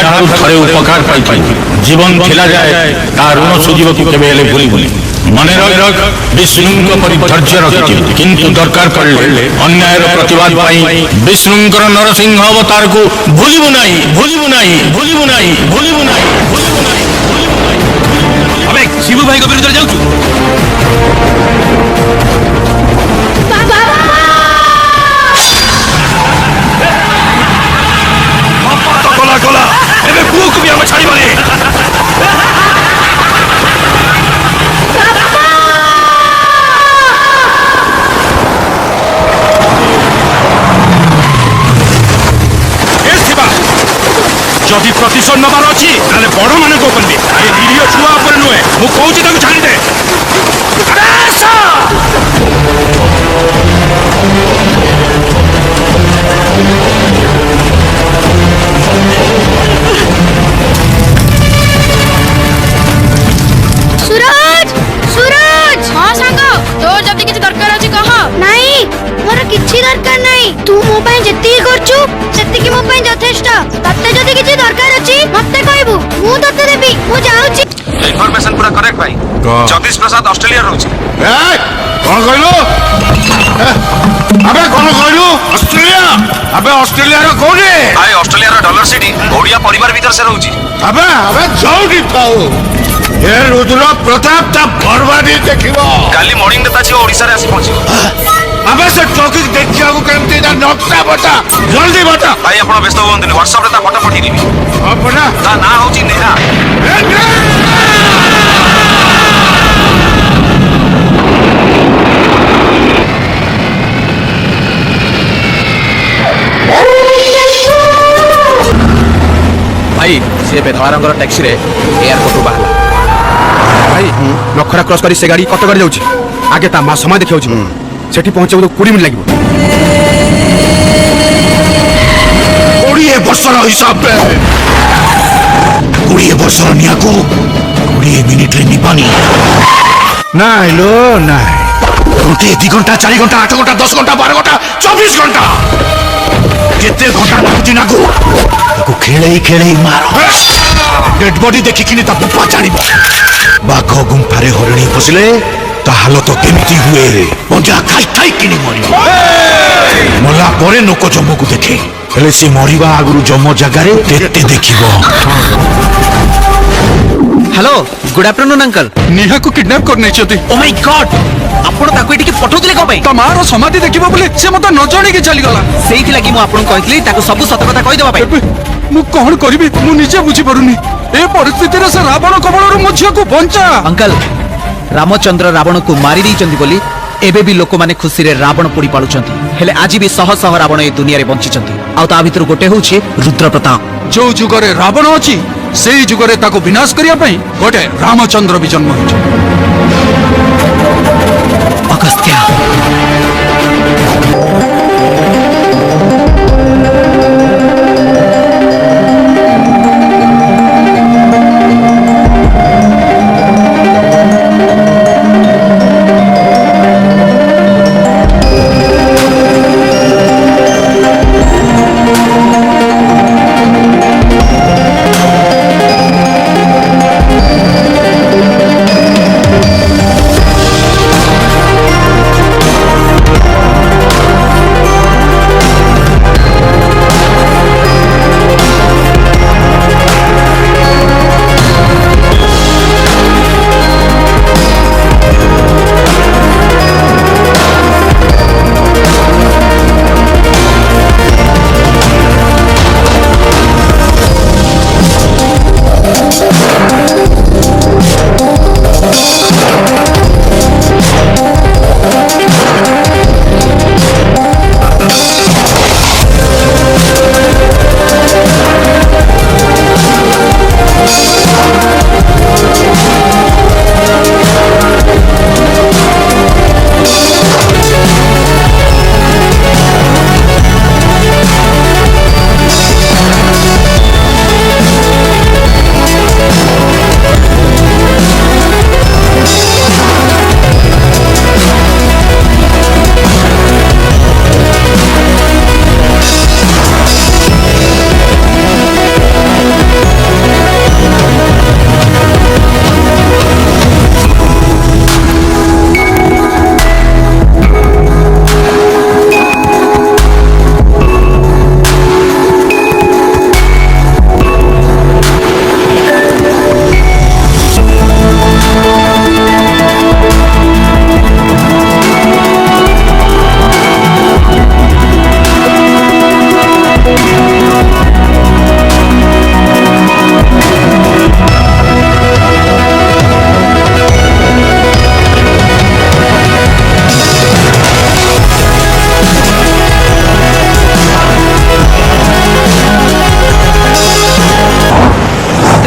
जहाँ थे उपकार पाई जीवन थिला जाए ता ऋण सुझीबकु केबे हेले भूलिबुनि मने रख विष्णुंक परि धैर्य रखिथि किंतु दरकार पड़ले अन्यायर प्रतिवाद पाई विष्णुंकर नरसिंह अवतार को भूलिबु नाही भूलिबु नाही भूलिबु नाही भूलिबु नाही भूलिबु नाही अबे शिवू भाई को विरुद्ध जाउछु बाबा तो कोला कोला एबे पुओ को भी हम छाड़ी मारे जदि प्रतिशोध नबार अच्छी ताले बड़ मान को करबी ए निरीह छुआ ऊपर नुहे मु कहूची ताको छाड़ी दे सूरज सूरज हां सांगो तो जदी किछ दरकार अछि कह नहीं मोर किछि दरकार नहीं तू मो पय जति करछु सेति कि मो पय यथेष्ट तते जदी किछि दरकार अछि मते कहबू मु तते देबी मु जाउची इन्फॉर्मेशन पूरा करेक्ट भाई जगदीश प्रसाद ऑस्ट्रेलिया रहउची ए कोन कहलो अबे कोन कहलो ऑस्ट्रेलिया अबे ऑस्ट्रेलिया रो कोने आए ऑस्ट्रेलिया रो डॉलर सिटी ओडिया परिवार भीतर से रहउची अबे अबे जोडी थाओ ए रुद्र प्रताप ता बर्बादी देखिबो काली मॉर्निंग नेता छी ओडिसा रे आसी पहुंची अबे से टॉकी देखिया को केमती दा नक्शा बता जल्दी बता भाई आपण व्यस्त होंदिन व्हाट्सएप रे ता फोटो पठी देबी अपना ता ना होची नेहा भाई से बेधवा रंगर टैक्सी रे एयरपोर्ट बाहला भाई नखरा क्रॉस करी से गाड़ी कत गाड़ी जाउची आगे ता मा समय देखियाउची सेठी पहुंचे तो 20 मिनिट लागबो 20 वर्षर हिसाब रे 20 वर्षर निया को 20 मिनिट रे निपानी नाइ लो नाइ घंटे 2 घंटा 4 घंटा 8 घंटा 10 घंटा 12 घंटा 24 घंटा केते घंटा लागुची नाको ताको खेळेई मारो डेड बॉडी देखि किनी ता पुपा जानिबो बाघ गुंफारे हरिणी पसिले ता हालत केमिति हुए रे पंजा खाई खाई किनी मरियो मला परे नको जम्मू को देखे हेले से मरिबा आगुरु जम्मू जगह रे केते देखिबो हेलो गुड आफ्टरनून अंकल निहा को किडनैप करने छथि ओ माय गॉड आपण ताको एठी के पठौतले को पई तमारो समाधि देखिबो बोले से मत न जानि के चली गला सेइथि लागि मु आपण कहतली ताको सब सत कथा कहि देबा पई मु कोन करबी मु निजे बुझी परुनी ए परिस्थिति रे से रावण कबळरू मो झिया को बंचा अंकल रामचंद्र रावण को मारी दैचंती बोली एबे भी लोक माने खुशी रे रावण पोड़ी पालुचंती हेले आज भी शह शह रावण ए दुनिया रे बंचिचंती आ ता भीतर गोटे होछि रुद्र प्रताप जो जुगरे रावण अछि सेई जुगरे ताको विनाश करिया पई गोटे रामचंद्र भी जन्म होछि अगस्त्य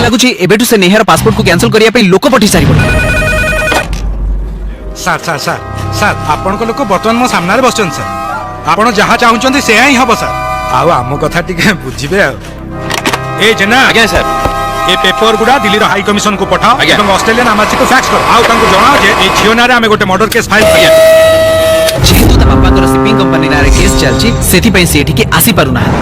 ଲାଗୁଛି ଏବେଠୁ ସେ ନେହାର ପାସପୋର୍ଟକୁ କ୍ୟାନ୍ସଲ କରିବା ପାଇଁ ଲୋକ ପଠେଇ ସାରିବ। ସାର୍ ସାର୍ ସାର୍ ସାର୍ ଆପଣଙ୍କ ଲୋକ ବର୍ତ୍ତମାନ ମୋ ସାମ୍ନାରେ ବସିଛନ୍ତି ସାର୍। ଆପଣ ଯାହା ଚାହୁଁଛନ୍ତି ସେୟା ହିଁ ହବ ସାର୍। ଆଉ ଆମ କଥା ଟିକେ ବୁଝିବେ ଆଉ। ଏ ଜେନା ଆଜ୍ଞା ସାର୍। ଏ ପେପର ଗୁଡା ଦିଲ୍ଲୀର ହାଇ କମିଶନ କୁ ପଠାଅ ଆଜ୍ଞା। ଏବଂ ଅଷ୍ଟ୍ରେଲିଆନ ଆମାସିକୁ ଫ୍ୟାକ୍ସ କର। ଆଉ ତାଙ୍କୁ ଜଣାଅ ଯେ এই ଝିଅ ନାଁରେ ଆମେ ଗୋଟେ ମର୍ଡର କେସ୍ ଫାଇଲ କରିବା। ଯେହେତୁ ତା ବାପାଙ୍କର ସିପିଂ କମ୍ପାନୀ ନାଁରେ କେସ୍ ଚାଲିଛି ସେଥିପାଇଁ ସେ ଏଠିକି ଆସିପାରୁନାହାନ୍ତି।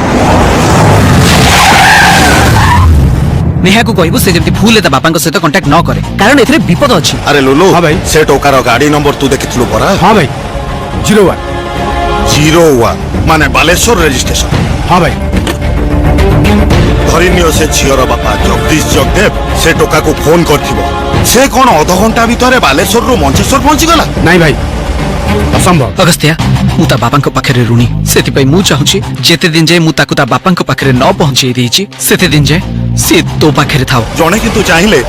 ନେହାକୁ କହିବୁ ସେ ଯେମିତି ଭୁଲରେ ତା ବାପାଙ୍କ ସହିତ କଣ୍ଟାକ୍ଟ ନ କରେ କାରଣ ଏଥିରେ ବିପଦ ଅଛି। ଆରେ ଲୁଲୁ ହଁ ଭାଇ। ସେ ଟୋକାର ଗାଡି ନମ୍ବର ତୁ ଦେଖିଥିଲୁ ପରା? ହଁ ଭାଇ 01 01 ମାନେ ବାଲେଶ୍ୱର ରେଜିଷ୍ଟ୍ରେସନ। ହଁ ଭାଇ ଧରିନିଅ ସେ ଝିଅର ବାପା ଜଗଦୀଶ ଜଗଦେବ ସେ ଟୋକାକୁ ଫୋନ କରିଥିବ। ସେ କଣ ଅଧଘଣ୍ଟା ଭିତରେ ବାଲେଶ୍ୱରରୁ ମଞ୍ଚେଶ୍ୱର ପହଞ୍ଚିଗଲା? ନାଇଁ ଭାଇ ଅସମ୍ଭବ। ଅଗସ୍ତ୍ୟା ମୁଁ ତା ବାପାଙ୍କ ପାଖରେ ଋଣୀ ସେଥିପାଇଁ ମୁଁ ଚାହୁଁଛି ଯେତେ ଦିନ ଯାଏ ମୁଁ ତାକୁ ତା ବାପାଙ୍କ ପାଖରେ ନ ପହଞ୍ଚେଇ ଦେଇଛି ସେତେ ଦିନ ଯାଏ ସେ ତୋ ପାଖରେ ଥାଉ। ଜଣେ କିନ୍ତୁ ଚାହିଁଲେ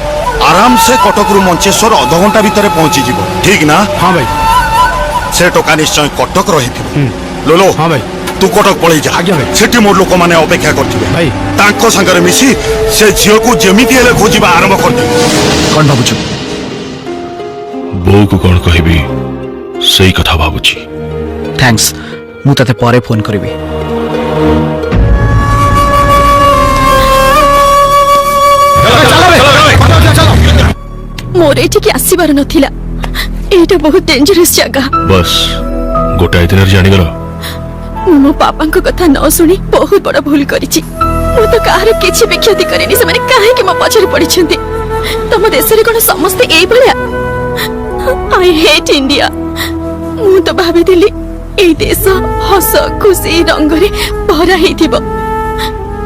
ଆରାମ ସେ କଟକରୁ ମଞ୍ଚେଶ୍ୱର ଅଧଘଣ୍ଟା ଭିତରେ ପହଞ୍ଚିଯିବ ଠିକ ନା? ହଁ ଭାଇ ସେ ଟୋକା ନିଶ୍ଚୟ କଟକ ରହିଥିବ। ଲୋଲୋ ହଁ ଭାଇ ତୁ କଟକ ପଳେଇ ଯା। ଆଜ୍ଞା ଭାଇ। ସେଠି ମୋର ଲୋକମାନେ ଅପେକ୍ଷା କରିଥିବେ। ଭାଇ। ତାଙ୍କ ସାଙ୍ଗରେ ମିଶି ସେ ଝିଅକୁ ଯେମିତି ହେଲେ ଖୋଜିବା ଆରମ୍ଭ କରିଦେବି। କଣ ଭାବୁଛୁ? ବୋଉକୁ କଣ କହିବି ସେଇ କଥା ଭାବୁଛି। ଥ୍ୟାଙ୍କ୍ସ ମୁଁ ତତେ ପରେ ଫୋନ କରିବି। ମୋର ଏଠିକି ଆସିବାର ନଥିଲା। ଏଇଟା ବହୁତ ଡେଞ୍ଜରସ୍ ଜାଗା। ବସ୍ ଗୋଟାଏ ଦିନରେ ଜାଣିଗଲ। ମୁଁ ମୋ ବାପାଙ୍କ କଥା ନ ଶୁଣି ବହୁତ ବଡ ଭୁଲ କରିଛି। ମୁଁ ତ କାହାର କିଛି ବି କ୍ଷତି କରିନି। ସେମାନେ କାହିଁକି ମୋ ପଛରେ ପଡିଛନ୍ତି? ତମ ଦେଶରେ କଣ ସମସ୍ତେ ଏଇଭଳିଆ? I hate India. ମୁଁ ତ ଭାବିଥିଲି ଏଇ ଦେଶ ହସ ଖୁସି ରଙ୍ଗରେ ଭରା ହେଇଥିବ,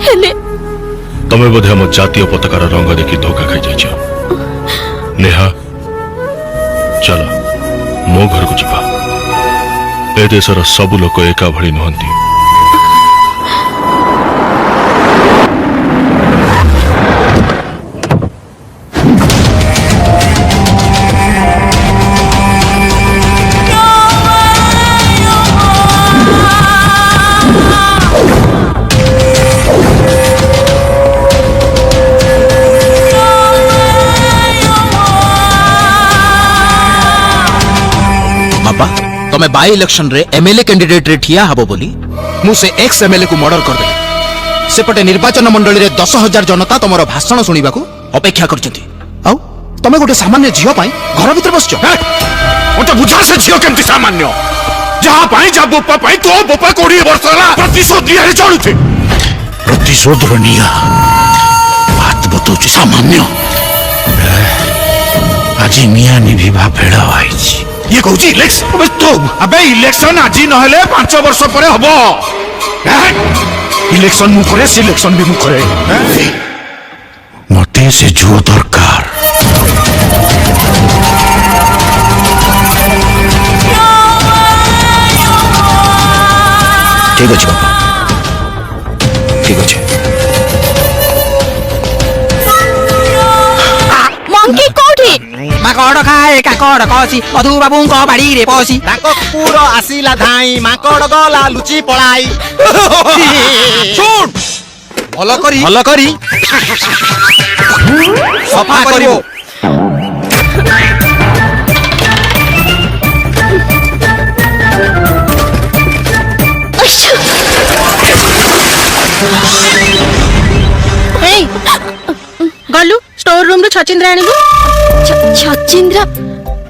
ହେଲେ ତମେ ବୋଧେ ଆମ ଜାତୀୟ ପତାକାର ରଙ୍ଗ ଦେଖି ଧୋକା ଖାଇଯାଇଛ। ନେହା ଚାଲ ମୋ ଘରକୁ ଯିବା। ଏ ଦେଶର ସବୁ ଲୋକ ଏକା ଭଳି ନୁହନ୍ତି। ବାପା ତମେ ବାଇ ଇଲେକ୍ସନ ରେ ଏମଏଲଏ କ୍ୟାଣ୍ଡିଡେଟ ରେ ଠିଆ ହବ ବୋଲି ମୁଁ ସେ ଏକ୍ସ ଏମଏଲଏ କୁ ମର୍ଡର କରିଦେଲି। ସେପଟେ ନିର୍ବାଚନ ମଣ୍ଡଳୀରେ 10,000 ଜନତା ତମର ଭାଷଣ ଶୁଣିବାକୁ ଅପେକ୍ଷା କରିଛନ୍ତି। ଆଉ ତମେ ଗୋଟେ ସାମାନ୍ୟ ଝିଅ ପାଇଁ ଘର ଭିତରେ ବସିଛ। ମତେ ବୁଝା ସେ ଝିଅ କେମିତି ସାମାନ୍ୟ? ଯାହା ପାଇଁ ଯା ବୋପା ପାଇଁ ତୋ ବୋପା 20 ବର୍ଷ ହେଲା ପ୍ରତିଶୋଧ ନିଆରେ ଚଳୁଛି। ପ୍ରତିଶୋଧର ନିଆ ହାତ ବତଉଛି ସାମାନ୍ୟ। ଆଜି ନିଆଁ ନିଭିବା ବେଳ ଆଇଛି। ଇଏ କହୁଛି ଇଲେକ୍ସନ ଆଜି ନହେଲେ 5 ବର୍ଷ ପରେ ହବ। ଇଲେକ୍ସନ ମୁଖରେ ସିଲେକ୍ସନ ବି ମୁଖରେ। ମତେ ସେ ଝୁଅ ଦରକାର। ଠିକ ଅଛି ବାପା, ଠିକ ଅଛି। ମଙ୍କି କୋଉଠି? ମାଙ୍କଡ ଖାଏ କାକଡ କଷି ମଧୁ ବାବୁଙ୍କ ବାଡିରେ ପଶି ତାଙ୍କ କୁକୁର ଆସିଲା ଧାଇଁ ମାଙ୍କଡ ଗଲା ଲୁଚି ପଳାଇ। ଶୁଣ ଭଲ କରି ସଫା କରିବ। ଏଇ ଗଲୁ ଷ୍ଟୋର ରୁମ ରୁ ଛଚିନ୍ଦ୍ରା ଆଣିବୁ। ଛଚିନ୍ଦ୍ରା?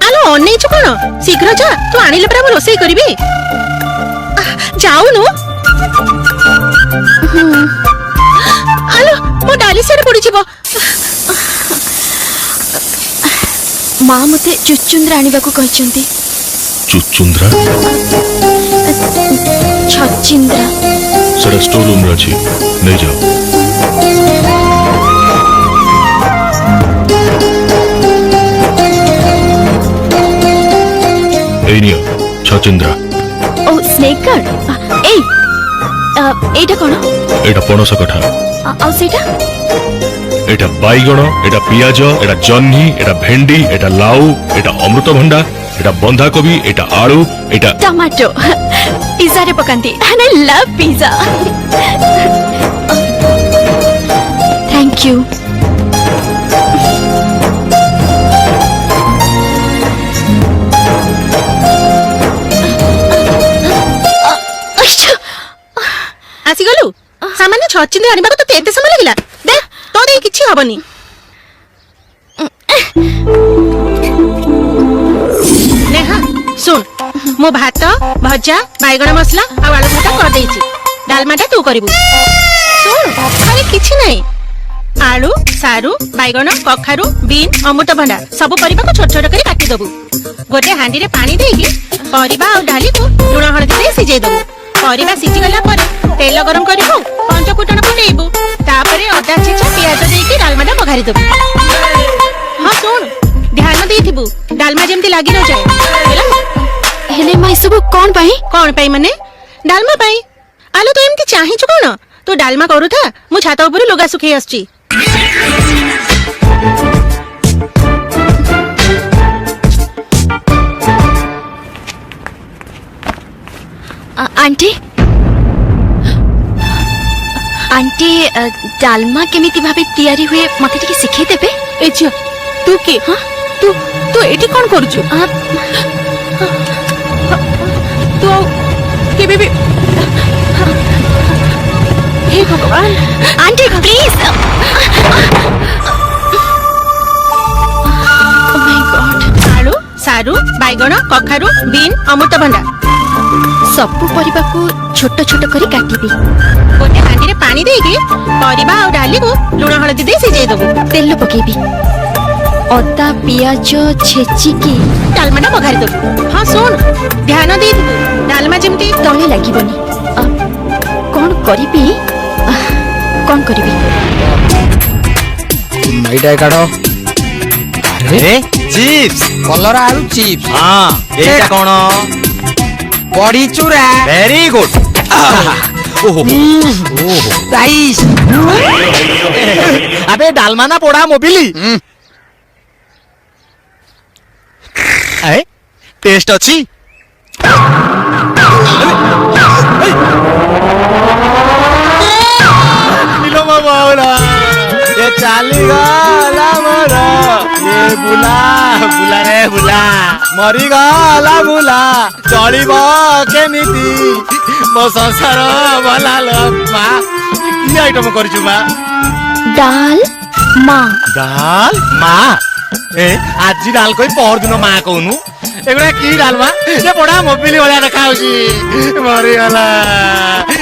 ଆଲୋ ଅନେଇଛୁ କଣ? ଶୀଘ୍ର ଯା, ତୁ ଆଣିଲେ ପରା ମୁଁ ରୋଷେଇ କରିବି। ଯାଉନୁ। ଆଲୋ ମୋ ଡାଲି ସିଆଡେ ପଡିଯିବ। ମା ମତେ ଚୁଚୁନ୍ଦ୍ରା ଆଣିବାକୁ କହିଛନ୍ତି। ଚୁଚୁନ୍ଦ୍ରା ଛଚିନ୍ଦ୍ରା ସେଟା ଷ୍ଟୋର ରୁମରେ ଅଛି, ନେଇଯାଅ। এই নিও ছচিন্দ্রা। ଓ ସ୍ନେକ୍ ଗାର୍ଡ। ଏଇ এইটা কোন? এটা পনস কঠা। ଆଉ ସେଇଟା? এটা বাইগণ, এটা পিঁয়াজ, এটা জহ্নি, এটা ভেন্ডি, এটা লাউ, এটা অমৃতভণ্ডা, এটা বন্ধাকোবি, এটা আলু, এটা ଟମାଟୋ। ପିଜାରେ ପକାନ୍ତି। and I love pizza. Thank you. Sachindra ଆଣିବାକୁ ତତେ ଏତେ ସମୟ ଲାଗିଲା? ଦେ ତୋ ଦେଇ କିଛି ହବନି। ନେହା ଶୁଣ, ମୁଁ ଭାତ ଭଜା ବାଇଗଣ ମସଲା ଆଉ ଆଳୁ ଭର୍ତ୍ତା କରିଦେଇଛି। ଡାଲମାଟା ତୁ କରିବୁ। ଶୁଣ ଖାଲି କିଛି ନାହିଁ, ଆଳୁ ସାରୁ ବାଇଗଣ କଖାରୁ ବିନ୍ ଅମୃତଭଣ୍ଡା ସବୁ ପରିବାକୁ ଛୋଟ ଛୋଟ କରି କାଟିଦବୁ। ଗୋଟେ ହାଣ୍ଡିରେ ପାଣି ଦେଇକି ପରିବା ଆଉ ଡାଲିକୁ ଲୁଣ ହଳଦୀ ଦେଇ ସିଝେଇ ଦବୁ। ପରିବା ସିଝିଗଲା ପରେ ତେଲ ଗରମ କରିବୁ, ପଞ୍ଚ ଫୁଟଣ ଫୁଟେଇବୁ, ତାପରେ ଅଦା ଛେଚା ପିଆଜ ଦେଇକି ଡାଲମାଟା ବଘାରି ଦବୁ। ହଁ ଶୁଣ, ଧ୍ୟାନ ଦେଇଥିବୁ ଡାଲମା ଯେମିତି ଲାଗି ନଯାଏ ହେଲା। ହେଲେ ମା ସବୁ କଣ ପାଇଁ ମାନେ ଡାଲମା ପାଇଁ। ଆଲୋ ତୁ ଏମିତି ଚାହିଁଛୁ କଣ? ତୁ ଡାଲମା କରୁଥା, ମୁଁ ଛାତ ଉପରୁ ଲୁଗା ଶୁଖେଇ ଆସୁଛି। आंटी आंटी डालमा केमिति भाबे तैयारी हुए मते टिके सिखै देबे। ए झियो तू के? हां तू तू एठी कोन करूछु? तू केबे भी हे भगवान aunty please. Oh my God. आलू सारू बाइगण कखारू बीन अमृतभंडा सबु परिबा को छोट छोट करी काटिबी। गोटे हांडी रे पानी देके परिबा और डाली को लूण हळदी दे सिझाई दबु। तेल पकेबी, अदा पियाज छेची की डालमाटा बघारी दबु। हां सुन ध्यान दे दबु, डालमा जेमती तळे लागिबनी। कोन करिबी कोन करिबी? मैडा काढो। अरे चिप्स कलरा आलू चिप्स। हाँ एटा कोन? बड़ी चूरा। Very good. राइस। अबे डालमा ना पोड़ा मोबिली। ए टेस्ट अच्छी। मिलो बाबा ये चाली गला मोरा ये बुला बुला रे बुला मरी गला बुला चलिब केमिति मो संसार भला मा की आइटम करछु मा? दाल मा ए आज डाल कोई पर दिन मा कहनु एगुड़ा की डाल मा ये बड़ा मोबिली वाला रखा होची मरी गला।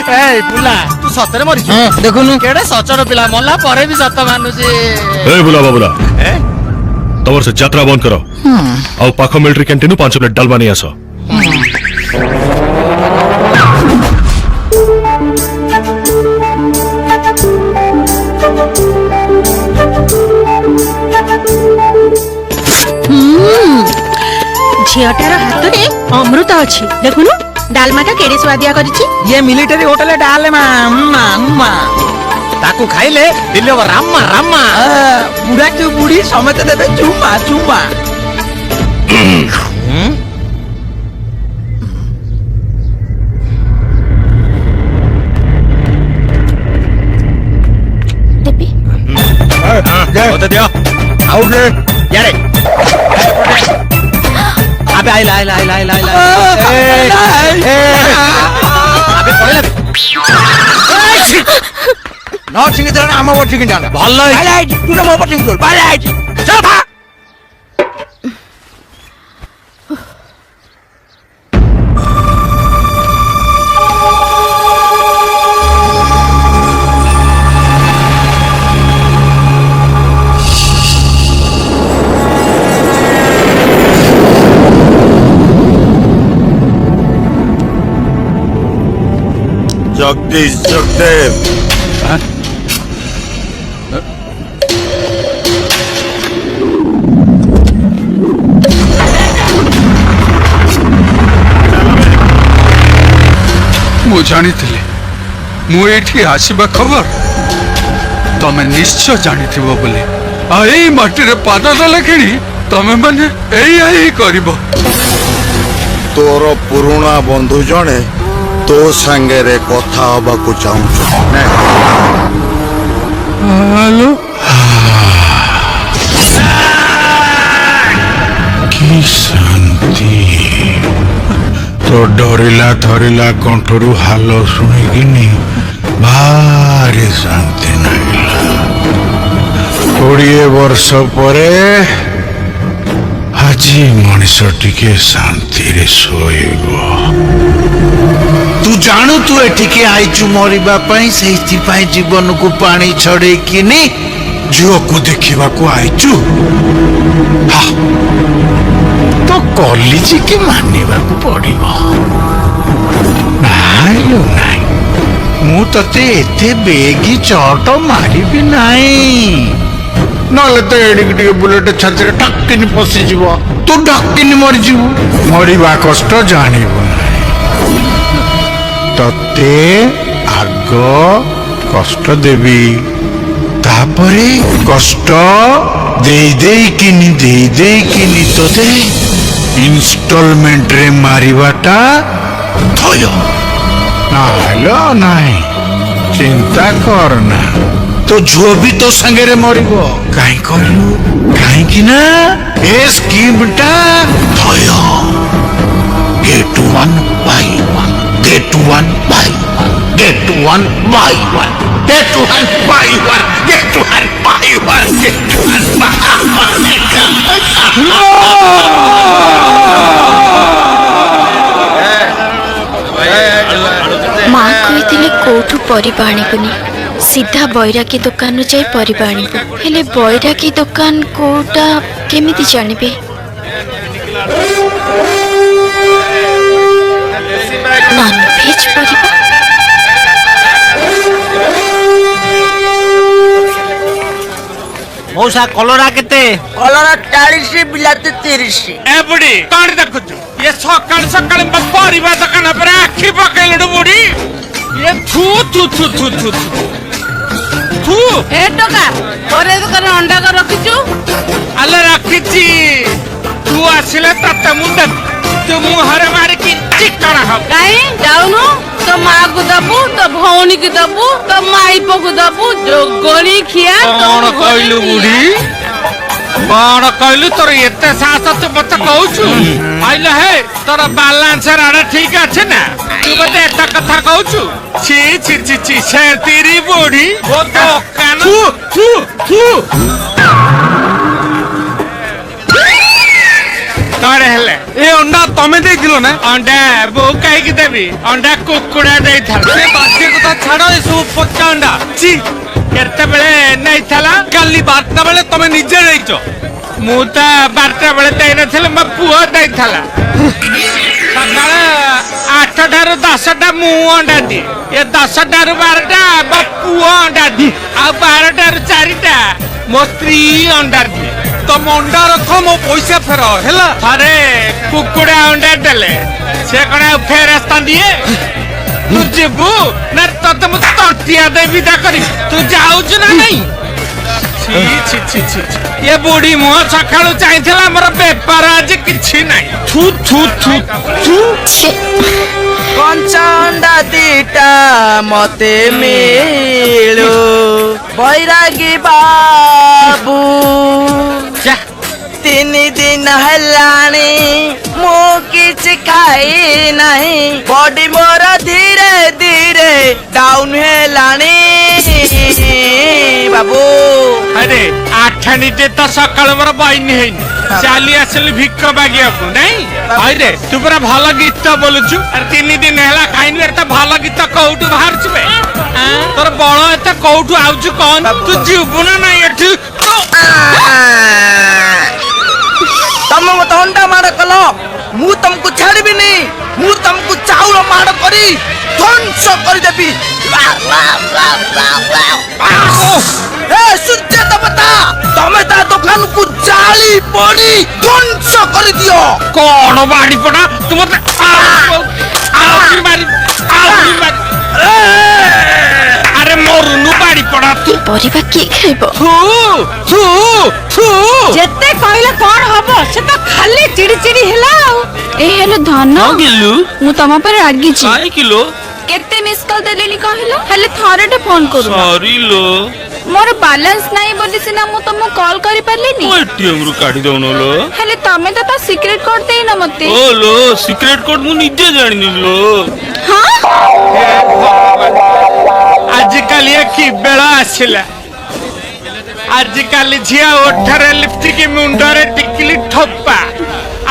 ए बुला तू सतरे मरी छु देखुनु केडे सचर पिला मल्ला परे भी सत मानुची। ए बुला बाबुला ए तमर से यात्रा बंद करो आउ पाखो मिलिटरी कैंटीन 5 प्लेट डालमा नहीं आसो। झियटार हाथ रे अमृत अछि देखुनु डालमाटा केडे स्वादिया करिछि। ये मिलिटरी होटल डालमा ताकू खाइले दिल्ली राम्मा राम्मा बुढ़ा के बुढ़ी समेत देबे चुमा चुमा। देबी होते दियो आउट रे यारे अबे आइला अबे पळेला नॉट सिंग इधर आम ओवर चिकन डाल भल्ला बालाइट तू ना ओवर चिकन बालाइट चल भा। जगदीश जगदेव मु जानी मु एठी आसीबा खबर तमे निश्चय जानी बोली आई माटी रे पाद देले किणी तमे माने एई करिवो। तोर पुरुणा बंधु जणे तो संगे रे कथा हबा को चाहूछु ने। हेलो की शांति तो डरिला थरिला कंठरू हालो सुनिकिनी भारी शांति नागिला 20 वर्ष परे আজি मनीष टिके शांति रे सोइबो तू जानू तू एटिके आइचु मरिबा पई सेति पई जीवन को पानी छड़े किनी झियो को देखिबा को आइचु हा तो कॉलेज के मानिबा को पड़िबो नाइ लो नाइ मु तते एते बेगी चोट मारिबी नाइ नले तो एडिक टिके बुलेट छातीरे टक्किन पसी जीवो तू टक्किन मरि जीवो मरिबा कष्ट जानिबो तते आग कष्ट देवी तापरे कष्ट दे किनी तते इंस्टॉलमेंट रे मारिबाटा थय नालो नाइ चिंता करना तो जो भी तो संगे रे मरिबो काई कहलु काई कि ना ए स्कीमटा थय get 1 buy 1 get 1 buy 1 get 1 buy 1 get 1 buy 1 get 1 buy 1 get 1 माँ कही कोठू परिबा आनिबुनी सीधा बैरागी दुकान जाई परिबा आनिबु हेले बैरागी दुकान कोटा केमिति जानिबे नॉनवेज परिबा मौसा कलरा केते कलरा 40 बिलाती 30 ए बुढ़ी कौन देखुଛୁ ये सकाळ सकाळ परिबा दुकान पर आखी पकेलडु बुढ़ी ये थू थू थू थू थू थू ए टका परे दुकान अंडा कर रखिछु अल्ले रखिছি तू आसिले तते मुंडे तू मुहरे मारी की चिकना हो काई जाउनु तो माँ को दबु तो भौनी को दबु तो माईपो को दबु जोगणी खिया कौन कहलु बुढ़ी कौन कहलु तोर एते साहस तू मत कहउछु आइले हे तोर बैलेंस राडा ठीक আছে ना तू मते एता कथा कहउछु छी छी छी छी से तेरी बुढ़ी वो तो कान थू थू थू करे हेले ए अंडा तमे देइथिलो ना अंडा बो काई की देबी अंडा कुकुड़ा देइथा से बाकी कथा छाड़ो ए सब पक्का अंडा छी केते बेले नै थला काली 12टा बेले तमे निजे रहिचो मुता 12टा बेले देइ नथले म पुआ देइ थला सकाळ 8टा रु 10टा मु अंडा दी ए 10टा रु 12टा म पुआ अंडा दी आ 12टा रु 4टा मो स्त्री अंडा दी तो अंडा रख मो पैसा फेर हैला अरे कुकुड़ा अंडा देले से कणा फेरस्ता दिए तू जेबू ना तते मु तंटिया देबी ता करी तू जाउछ ना नहीं छी छी छी छी ये बूढ़ी मो सखाळु चाइथला हमर व्यापार आज किछि नाही थू थू थू थू कंचा अंडा दीटा मते मिलो बैरागी बाबू 3 दिन हलानी मो किछ खाई नहीं बॉडी मोर धीरे धीरे डाउन हेलानी बाबू अरे आठानीटे तो सकाळ मोर बहिनी हेइन चाली आसली भिक्क बागिया को नहीं अरे तू पूरा भालो गीत बोलुछु अरे 3 दिन हैला खाइनी रे त भालो गीत कोउटु बाहर छबे तोर बळ एत कोउटु आउछु कोन तू जीवबु ना नहीं एठी तम मत अंडा मार कलो मु तुमको छाड़ी भी नहीं मु तुमको चाउल मार करी ध्वंस कर देबी ए सुनते तो बता तमे ता दुकान को जाली पड़ी ध्वंस कर दियो कोन बाड़ी पड़ा तू मत मारी अरे मोरुनु बाड़ी पड़ा तू परिबा की खाइबो थू थू थू जेते कहले कोन हबो से तो खाली चिड़ी चिड़ी हेला ए हेलो धन गिल्लू मु तमा पर रागी छी काय किलो केते मिस कॉल देलेनी कहलो हेले थरेटे फोन करू सॉरी लो मोर बैलेंस नाही बोली सिना मु तमो कॉल करि परलेनी ओ एटीएम रु काढी दउनो लो हेले तमे तो सीक्रेट कोड देई न मते ओ लो सीक्रेट कोड मु निजे जानि लो हां ଆଜିକାଲି ଏ କି ବେଳ ଆସିଲା ଆଜିକାଲି ଝିଅ ଓଠରେ ଲିପଷ୍ଟିକ ମୁଣ୍ଡରେ ଟିକିଲି ଠୋପା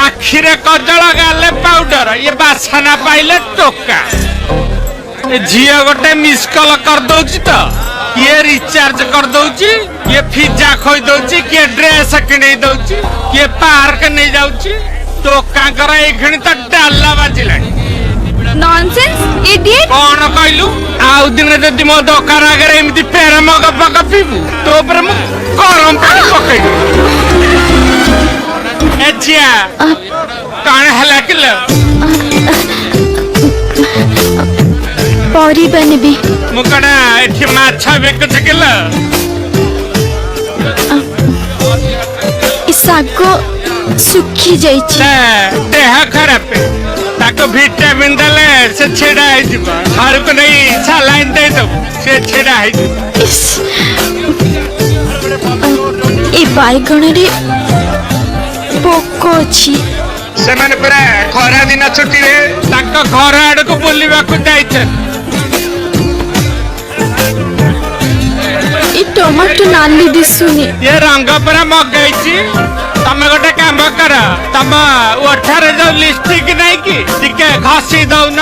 ଆଖିରେ କଜଳ ଗାଲେ ପାଉଡର ଇଏ ବାସନା ପାଇଲେ ଟୋକା ଏ ଝିଅ ଗୋଟେ ମିସ୍ କଲ କରିଦଉଛି ତ କିଏ ରିଚାର୍ଜ କରିଦଉଛି କିଏ ପିଜ୍ଜା ଖୋଇ ଦଉଛି କିଏ ଡ୍ରେସ କିଣେଇ ଦଉଛି କିଏ ପାର୍କ ନେଇ ଯାଉଛି ଟୋକାଙ୍କର ଏଇକ୍ଷଣି ତ ଡାଲା ବାଜିଲାଣି ନନସେନ୍ସ ଇଡିଏଟ କଣ କହିଲୁ ଆଉ ଦିନେ ଯଦି ମୋ ଦୋକାନ ଆଗରେ ଏମିତି ପ୍ରେମ ଗପ ଗପିବୁ ତୋ ଉପରେ ମୁଁ ଗରମ ପାଣି ପକେଇବି ଏ ଝିଅ କଣ ହେଲା କିଲୋ ପରିବା ନେବି ମୁଁ କଣ ଏଠି ମାଛ ବିକୁଛି କିଲୋ ଏ ଶାଗ ଶୁଖି ଯାଇଛି ଦେହ ଖରାପ ତାକୁ ଭିଟାମିନ ଦେଲେ ସେ ଛିଡା ହେଇଯିବ ଘରକୁ ନେଇ ସାଲାଇନ ଦେଇଦବୁ ସେ ଛିଡା ହେଇଯିବ ଇସ୍, ଏ ବାଇଗଣରେ ପୋକ ଅଛି ସେମାନେ ପୁରା ଖରା ଦିନ ଛୁଟିରେ ତାଙ୍କ ଘର ଆଡକୁ ବୁଲିବାକୁ ଯାଇଛନ୍ତି ଏ ଟମାଟୋ ନାଲି ଦିଶୁନି ଏ ରଙ୍ଗ ପୁରା ମଗେଇଛି ତମେ ଗୋଟେ କାମ କର ତମ ଓଠରେ ଯୋଉ ଲିପଷ୍ଟିକ ନାଇଁ କି ଟିକେ ଘଷି ଦଉନ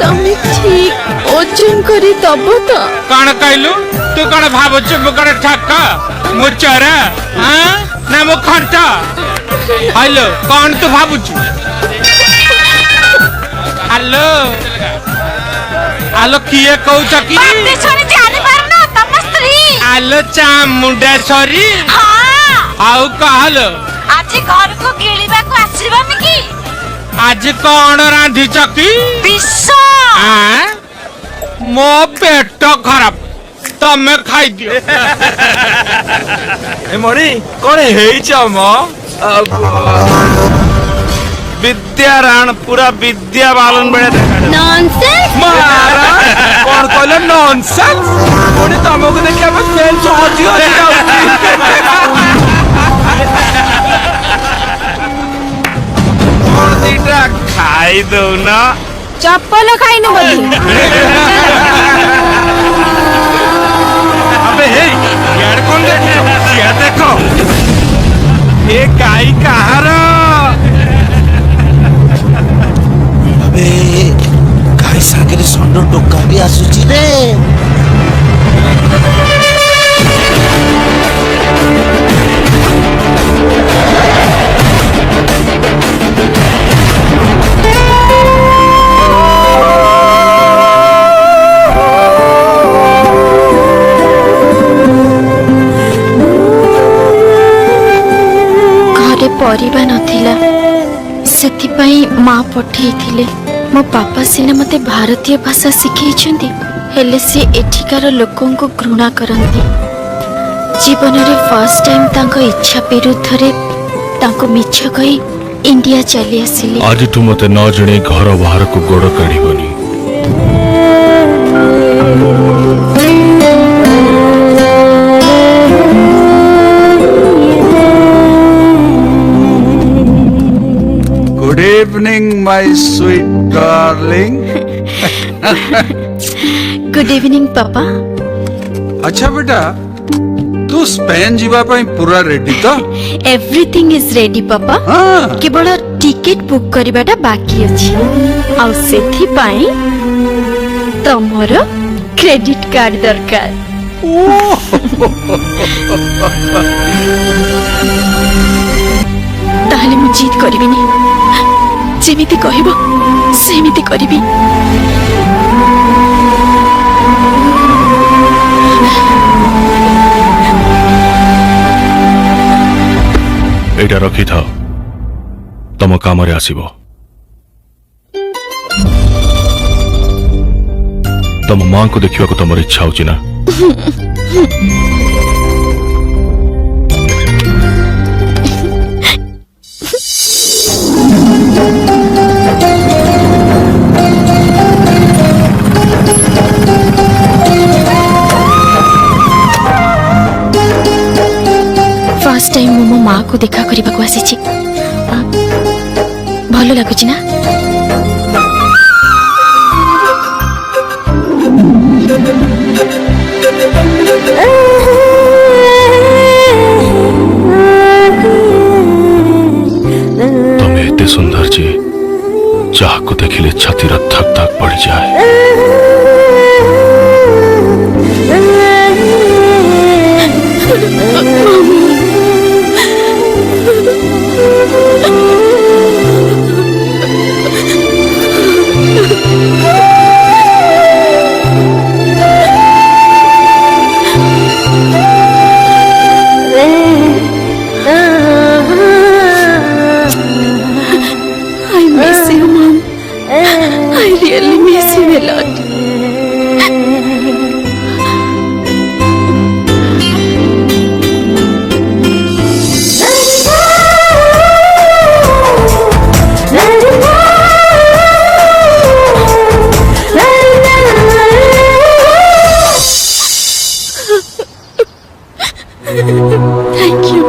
ତମେ ଠିକ ଓଜନ କରି ଦବ ତ କଣ କହିଲୁ ତୁ କଣ ଭାବୁଛୁ ମୁଁ କଣ ଠକ ମୁଁ ଚୋର ନା ମୁଁ ଖଣ୍ଟ ହ୍ୟାଲୋ କଣ ତୁ ଭାବୁଛୁ ହ୍ୟାଲୋ ଆଲୋ କିଏ କହୁଛ କି ଆଲୋ ଚାମୁଣ୍ଡେଶ୍ୱରୀ ଆଉ କହଲୋ ଆଜି ଘରକୁ ଗିଳିବାକୁ ଆସିବନି କି ଆଜି କଣ ରାନ୍ଧିଛ କି ବିଷ ମୋ ପେଟ ଖରାପ ତମେ ଖାଇଦିଅ ଏ ମଣି କଣ ହେଇଛ ମ ବିଦ୍ୟାରାଣ ପୁରା ବିଦ୍ୟା ବାଲନ ବେଳେ ଦେଖା ନନସେନ୍ସ କଣ କହିଲ ନନସେନ୍ସ ପୁଣି ତମକୁ ଦେଖିବା ପାଇଁ ସେଲ୍ସ ହଜି ହଜି ଯାଉଛି କଣ ଦିଟା ଖାଇ ଦଉନ ଚପଲ ଖାଇନୁ ବୋଧେ अबे हे यार कौन देख क्या देखो ये गाय कहार अबे गाई सागरे षण्ड टोका भी आसुची रे ପରିବା ନଥିଲା ସେଥିପାଇଁ ମା ପଠେଇଥିଲେ ମୋ ବାପା ସିନା ମତେ ଭାରତୀୟ ଭାଷା ଶିଖେଇଛନ୍ତି ହେଲେ ସେ ଏଠିକାର ଲୋକଙ୍କୁ ଘୃଣା କରନ୍ତି ଜୀବନରେ ଫାର୍ଷ୍ଟ ଟାଇମ୍ ତାଙ୍କ ଇଚ୍ଛା ବିରୁଦ୍ଧରେ ତାଙ୍କୁ ମିଛ କହି ଇଣ୍ଡିଆ ଚାଲି ଆସିଲି ଆଜିଠୁ ମତେ ନ ଜଣେ ଘର ବାହାରକୁ ଗୋଡ଼ କାଢିବନି good evening my sweet darling good evening पापा अच्छा बेटा तू स्पेन जीवा ପାଇଁ ପୁରା ରେଡି ତ एवरीथिंग इज रेडी पापा हां केवल टिकेट बुक करवाटा बाकी अछि आउ सेथि पाई तमरो क्रेडिट कार्ड दरकार ताहले मु जीत करबिनी जेमिति कहबो सेमिति करबी ଏଇଟା ରଖିଥାଅ ତମ କାମରେ ଆସିବ ତମ ମାଙ୍କୁ ଦେଖିବାକୁ ତମର ଇଚ୍ଛା ହଉଛି ନା फर्स्ट टाइम मो माँ को देखा करने को आसी भल लगुच ना तमे एते सुंदर जे जाको देखिले छातीर धक धक बढ़ जाए। I miss you, Mom. I really miss you a lot. Thank you.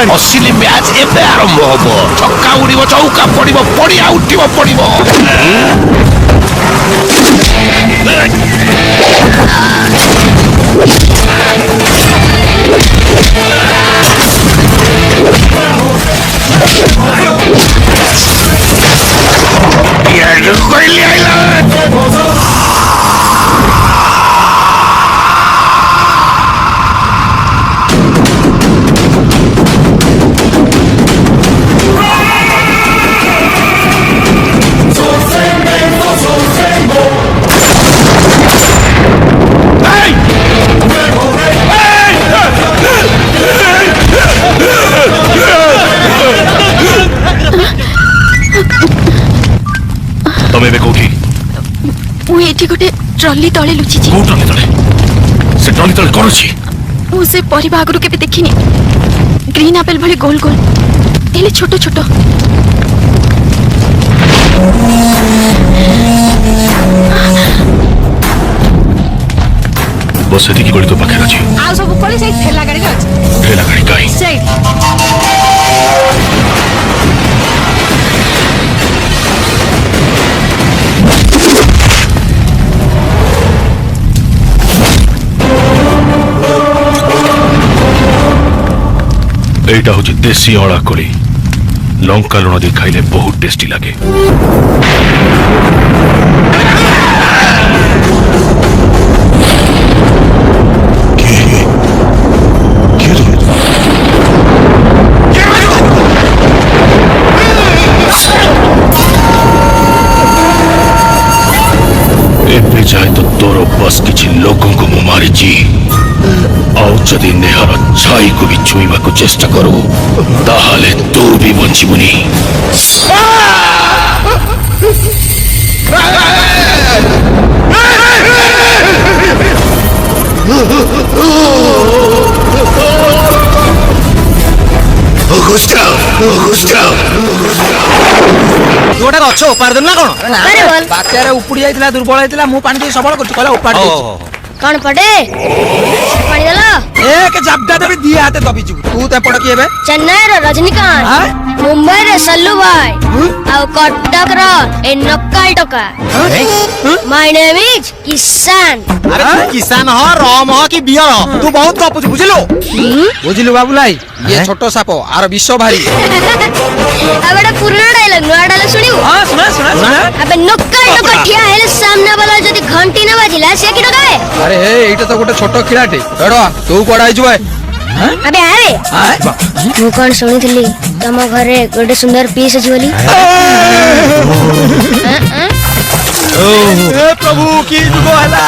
असली मैच एबे आरंभ होबो। छक्का उड़िबो, चौका पड़िबो, पड़िया उठिबो पड़िबो। ये कोइली आइला। तमे बे कोठी ମୁଁ ଏଠି ଗୋଟେ ଟ୍ରଲି ତଳେ ଲୁଚିଛି। କୋଉ ट्रॉली तळे से ट्रॉली तळे कोन अछि? ମୁଁ ସେ ପରିବା ଆଗରୁ କେବେ ଦେଖିନି। ଗ୍ରୀନ ଆପେଲ ଭଳି ଗୋଲ ଗୋଲ ହେଲେ ଛୋଟ ଛୋଟ। बस एति की गଳି तो पाखे अछि। ଆଉ ସବୁ କୋଳି ସେଇ ଠେଲା ଗାଡିରେ ଅଛି ठेला गाड़ी काई ସେଇଠି। एटा होची देसी अळा कोली लंका लुण दे खाइले बहुत टेस्टी लागे। एबे जाए तो तोरो बस किछि लोगों को मु मारिची। आउ जदि नेहार छाई को भी छुईबा को चेष्टा करू ताहाले तू भी बंचिबुनी। गोटे गछ उपाड़ देलु ना कोन अरे बोल बात्यारे उपुड़ी जाइतिला दुर्बल जाइतिला मु पानी दे सबळ करछु कहला उपाड़ दे कौन पड़े पानी देला एक जाबदा देबी दिया हाते दबी छु तू ते पड़ की हेबे चेन्नई रो रजनीकांत मुंबई रे सल्लू भाई और कटक रो ए नक्काल टका माय नेम इज किसान। अरे तू किसान हो राम हो कि बियर हो तू बहुत गप बुझिलो बुझिलु बाबूलाई ये छोटो सापो आर विश्व भारी अब एटा पुराना डायलॉग नुआ डायलॉग सुनियो हां सुना सुना सुना अबे नक्का नक्का ठिया हेले सामने वाला जदी घंटी न बाजिला से की डगाए अरे हे एटा तो गोटे छोट खिलाटी एडो तू कोडा आइजु भाई अबे आरे मु कोन सुनिथिली तम घरे गोटे सुंदर पीस अछि बोली ए प्रभु की जुगो हला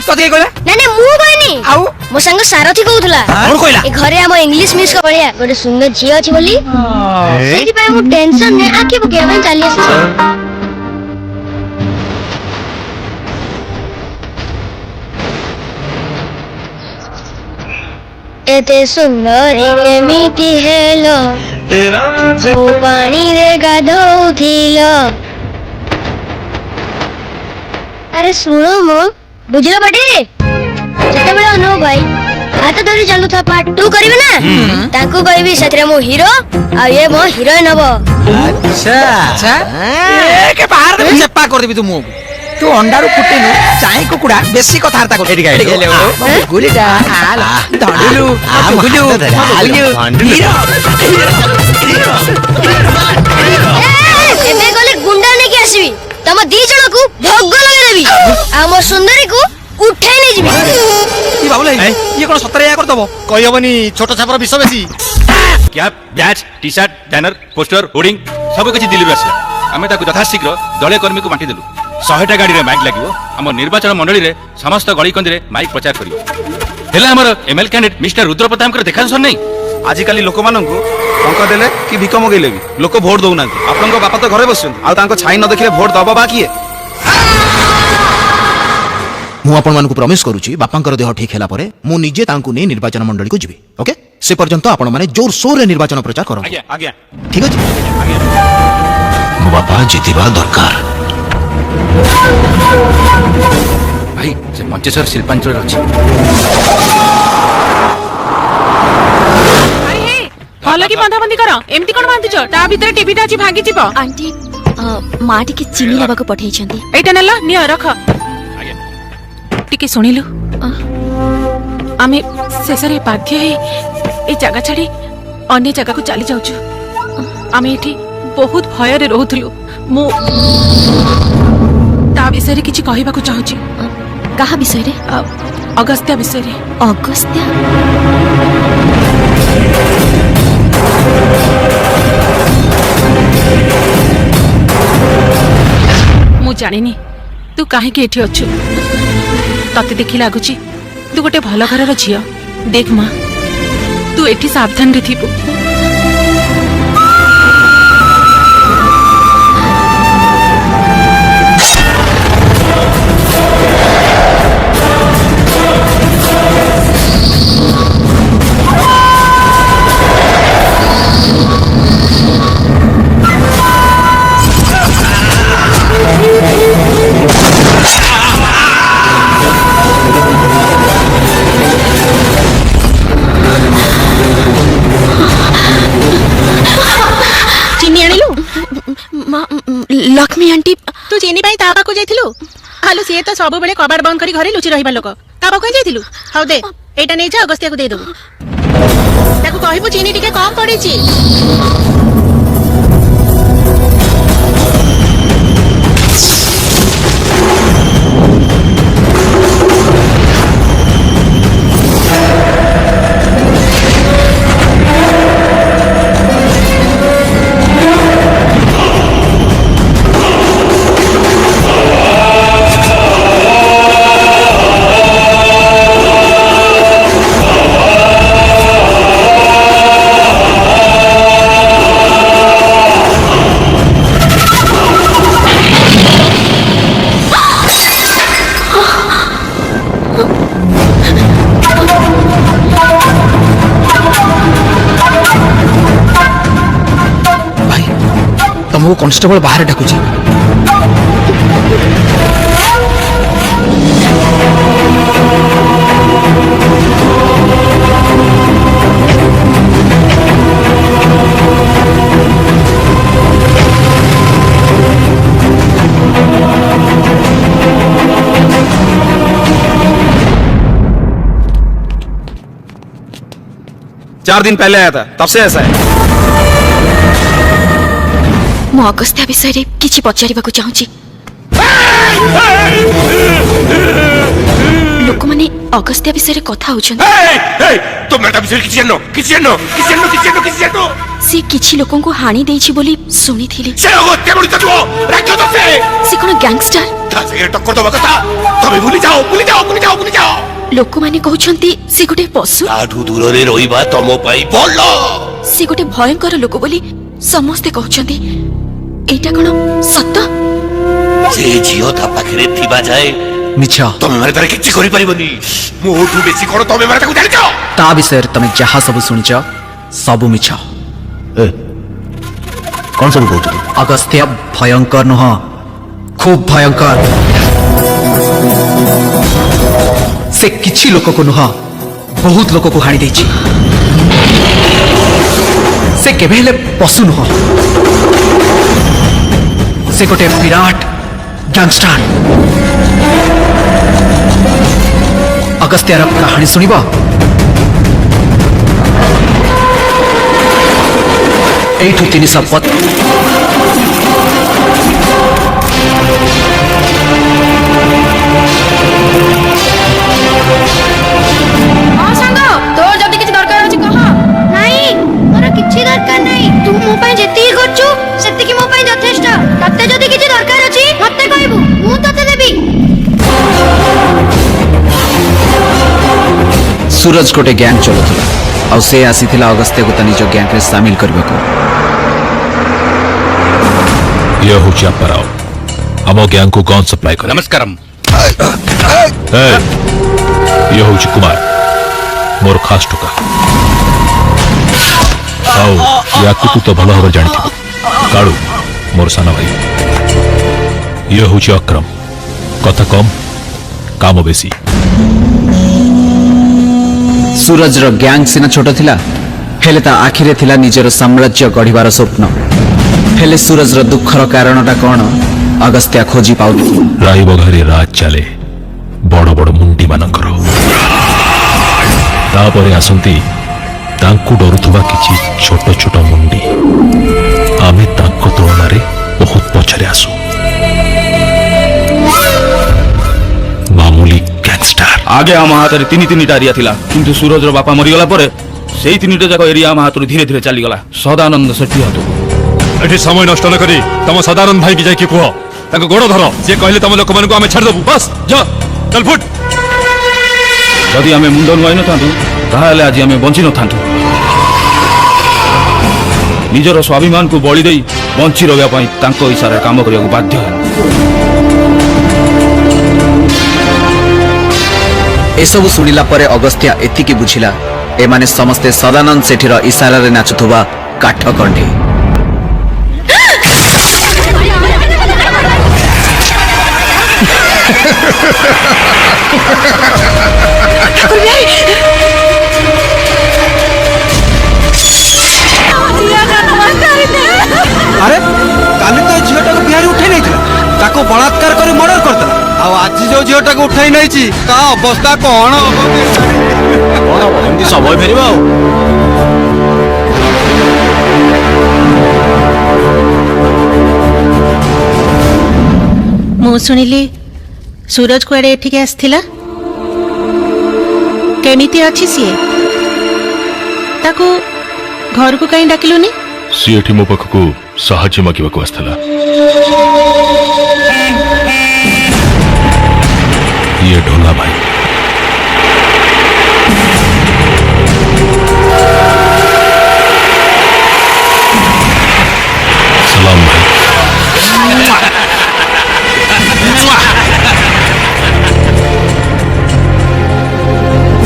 कथि कहला नाने मु कहनी आउ मो संग सारथी कहउथला कोन कहला ए घरे हम इंग्लिश मिस को बढिया गोटे सुंदर झियो अछि बोली सेति पय मु टेंशन ने आके बके हम चली आसी एते सुंदर एमिति हेलो ओ पानी रे गाधौथिलो अरे सुनो मो बुझलो बटे जेतेबेले अनु भाई हाथ धरी चलु था पार्ट 2 करिवे ना ताको कहबी सतरे मो हीरो आ ये मो हीरोइन हबो अच्छा अच्छा ए के बाहर दे चप्पा कर देबी तू मु तू अंडारू फुटिनु चाई कुकुडा बेसी कथारता कर एडी गाइड गुलिडा हाल धंडुलु गुलु हीरो एमे गले गुंडा ने के आसीबी तम दी जण को भोग लगे देबी आ मो सुंदरी को उठाई नै जिबी ई बाबू लाई ये कोन सतरे या कर दबो कहबनी छोट छापर विष बेसी क्या batch T shirt banner poster hoarding सब किछि दिल्ली आसे आमे ताकु यथाशीघ्र दलीय कर्मी को बांटी देलु 100टा गाड़ी रे माइक लागिवो हम निर्वाचन मंडली रे समस्त गली कंदी रे माइक प्रचार करियो हेला हमर ML candidate mister Rudra Pratap कर देखा सुन नै आज काली लोक माननकु टंका देले कि भिक मगैले भी लोक वोट दउ नांती आपनका बापा तो घरे बसछन आ तांको छाई न देखले वोट दबा बाकी मु आपण मानकु प्रॉमिस करूची बापांकर देह ठीक हैला परे मु निजे तांकु ने निर्वाचन मंडली को जिबी ओके से पर्यंत आपण माने जोर सोर रे निर्वाचन प्रचार करो आज्ञा आज्ञा ठीक अछि ମୋ ବାପା ଜିତିବା ଦରକାର भाई से मंचेश्वर शिल्पांचल अछि ଭଲ କି ବନ୍ଧାବନ୍ଧି କର ଏମିତି କଣ ବାନ୍ଧୁଛ ତା ଭିତରେ ଟିଭିଟା ଅଛି ଭାଙ୍ଗି ଯିବ आंटी माँ टिके चीनी लेवाको पठेइछन्ती ଏଇଟା ନେଲ ନିଅ ରଖ ଟିକେ ଶୁଣିଲୁ ଆମେ ଶେଷରେ ବାଧ୍ୟ ହେଇ ଏ ଜାଗା ଛାଡି ଅନ୍ୟ ଜାଗାକୁ ଚାଲି ଯାଉଛୁ ଆମେ ଏଠି ବହୁତ ଭୟରେ ରହୁଥିଲୁ ମୁଁ ତା ବିଷୟରେ କିଛି କହିବାକୁ ଚାହୁଁଛି काहा विषय रे ଅଗସ୍ତ୍ୟା ବିଷୟରେ अगस्त्या ମୁଁ ଜାଣିନି ତୁ କାହିଁକି ଏଠି ଅଛୁ ତତେ ଦେଖି ଲାଗୁଛି ତୁ ଗୋଟେ ଭଲ ଘରର ଝିଅ ଦେଖ ମା ତୁ ଏଠି ସାବଧାନରେ ଥିବୁ लक्ष्मी आंटी तू चीनी पाई ता पाकु जाइथिलु हालो सिए तो सब बेले कबाड़ बंद करी घरे लुचि रहिबा लोक ता पाकु जाइथिलु हाउ दे एटा नै जा अगस्त्या को दे दबु ताकु कहिबु चीनी टिके कम पड़ीची तुमको कांस्टेबल बाहर डाकुची चार दिन पहले आया था तब से ऐसा है ମୁଁ ଅଗସ୍ତ୍ୟା ବିଷୟରେ କିଛି ପଚାରିବାକୁ ଚାହୁଁଛି। ଲୋକମାନେ ଅଗସ୍ତ୍ୟା ବିଷୟରେ କଥା ହଉଛନ୍ତି। ସେ କିଛି ଲୋକଙ୍କୁ ହାଣି ଦେଇଛି ବୋଲି ଶୁଣିଥିଲି। ସେ କଣ ଗ୍ୟାଙ୍ଗଷ୍ଟର? ଲୋକମାନେ କହୁଛନ୍ତି ସେ ଗୋଟେ ପଶୁ। ଦୂରରେ ରହିବା ତମ ପାଇଁ ଭଲ। ସେ ଗୋଟେ ଭୟଙ୍କର ଲୋକ ବୋଲି ସମସ୍ତେ କହୁଛନ୍ତି। ଏଇଟା କଣ ସତ? ସେ ଝିଅ ତା ପାଖରେ ଥିବା ଯାଏ ମିଛ। ତମେ ମାନେ ତାର କିଛି କରିପାରିବନି। ମୋଠୁ ବେଶୀ କଣ ତମେ ମାନେ ତାକୁ ଜାଣିଛ? ତା ବିଷୟରେ ତମେ ଯାହା ସବୁ ଶୁଣିଛ ସବୁ ମିଛ। କଣ ସବୁ କହୁଛୁ? ଅଗସ୍ତ୍ୟ ଭୟଙ୍କର ନୁହଁ, ଖୁବ୍ ଭୟଙ୍କର। ସେ କିଛି ଲୋକକୁ ନୁହଁ ବହୁତ ଲୋକକୁ ହାଣି ଦେଇଛି। ସେ କେବେ ହେଲେ ପଶୁ ନୁହଁ। ସେ ଗୋଟେ ବିରାଟ ଗ୍ୟାଙ୍ଗଷ୍ଟର। ଅଗସ୍ତ୍ୟାର କାହାଣୀ ଶୁଣିବ? ଏଇଠୁ 300 ହଁ ସାଙ୍ଗ, ତୋର ଯଦି କିଛି ଦରକାର ଅଛି କହ। ନାଇଁ, ମୋର କିଛି ଦରକାର ନାହିଁ। ତୁ ମୋ ପାଇଁ ଯେତିକି କରୁଛୁ ସେତିକି ମୋ ପାଇଁ ଯଥେଷ୍ଟ। ତତେ ଯଦି କିଛି ଦରକାର ଅଛି ମତେ କହିବୁ, ମୁଁ ତତେ ଦେବି। सूरज गोटे गैंग चलुला ଆଉ ସେ ଆସିଥିଲା ଅଗସ୍ତ୍ୟକୁ ତା ନିଜ ଗ୍ୟାଙ୍ଗରେ ସାମିଲ କରିବାକୁ। ଇଏ ହେଉଛି ଅପ୍ପାରାଓ, ଆମ ଗ୍ୟାଙ୍ଗକୁ ଗନ୍ ସପ୍ଲାଏ କରେ। ନମସ୍କାରମ୍। ଇଏ ହେଉଛି କୁମାର, ମୋର ଖାସ୍ ଟୋକା। ଆଉ ୟାକୁ ତୁ ତ ଭଲ ଭାବରେ ଜାଣିଥିବୁ, କାଳୁ ମୋର ସାନ ଭାଇ। ଇଏ ହେଉଛି ଅକ୍ରମ, କଥା କମ୍ କାମ ବେଶୀ। सूरज रो गैंग सिना छोट थिला, हेले ता आखिरे थिला निजर साम्राज्य गढ़िबार स्वप्न। हेले सूरज रो दुखर कारणटा कोन अगस्त्या खोजी पाउली। राई बघारे राज चले बड़ बड़ मुंडी मानकर, तापरे आसंती तांकु डरुथुबा किछि छोट छोट मुंडी। आमे तांको तुलनारे बहुत पछरे आसु। मामूली गैंगस्टर आगे आम हाथ में तीन एरिया थिला, किंतु सूरज रो बापा मरीगला परे सेई तीनटा जाक एरिया आम हाथ धीरे धीरे चली गला। सदानंद सेठी हाथ एठी समय नष्ट न करी तम सदानंद भाई की जाई कि कुह ताको गोड़ धर। जे कहले तम लोक मानको आमे छाड़ दबु, बस जा चल फुट। जदि आमे मुंड नुआई न थांतु ताहाले आज आमे बंची न थांतु। निजर स्वाभिमान को बळी देई बंची रहिया पई तांको इशारा काम करिया को बाध्य है। एसबु शुणिला परे अगस्त्या एतिकी बुझिला एमाने समस्ते सदानंद सेठीर इशारा रे नाचुथुबा काठ कंढी। अरे काली तो झीटा को बिहारी उठे नहीं था, ताको बलात्कार कर मर्डर करता। आ आज जो झीटा को उठाई नहीं ची ता अवस्था कौन हम एमती समय फेरबा। मु सुनिली सूरज कुआडे एठिके आस्थिला, केमिति अछि सिए? ताको घर को कहीं डाकिलुनी? सी एठी मो पाखकु साहाय्य मागिबाकु आस्थला। ये ढोला भाई सलाम भाई।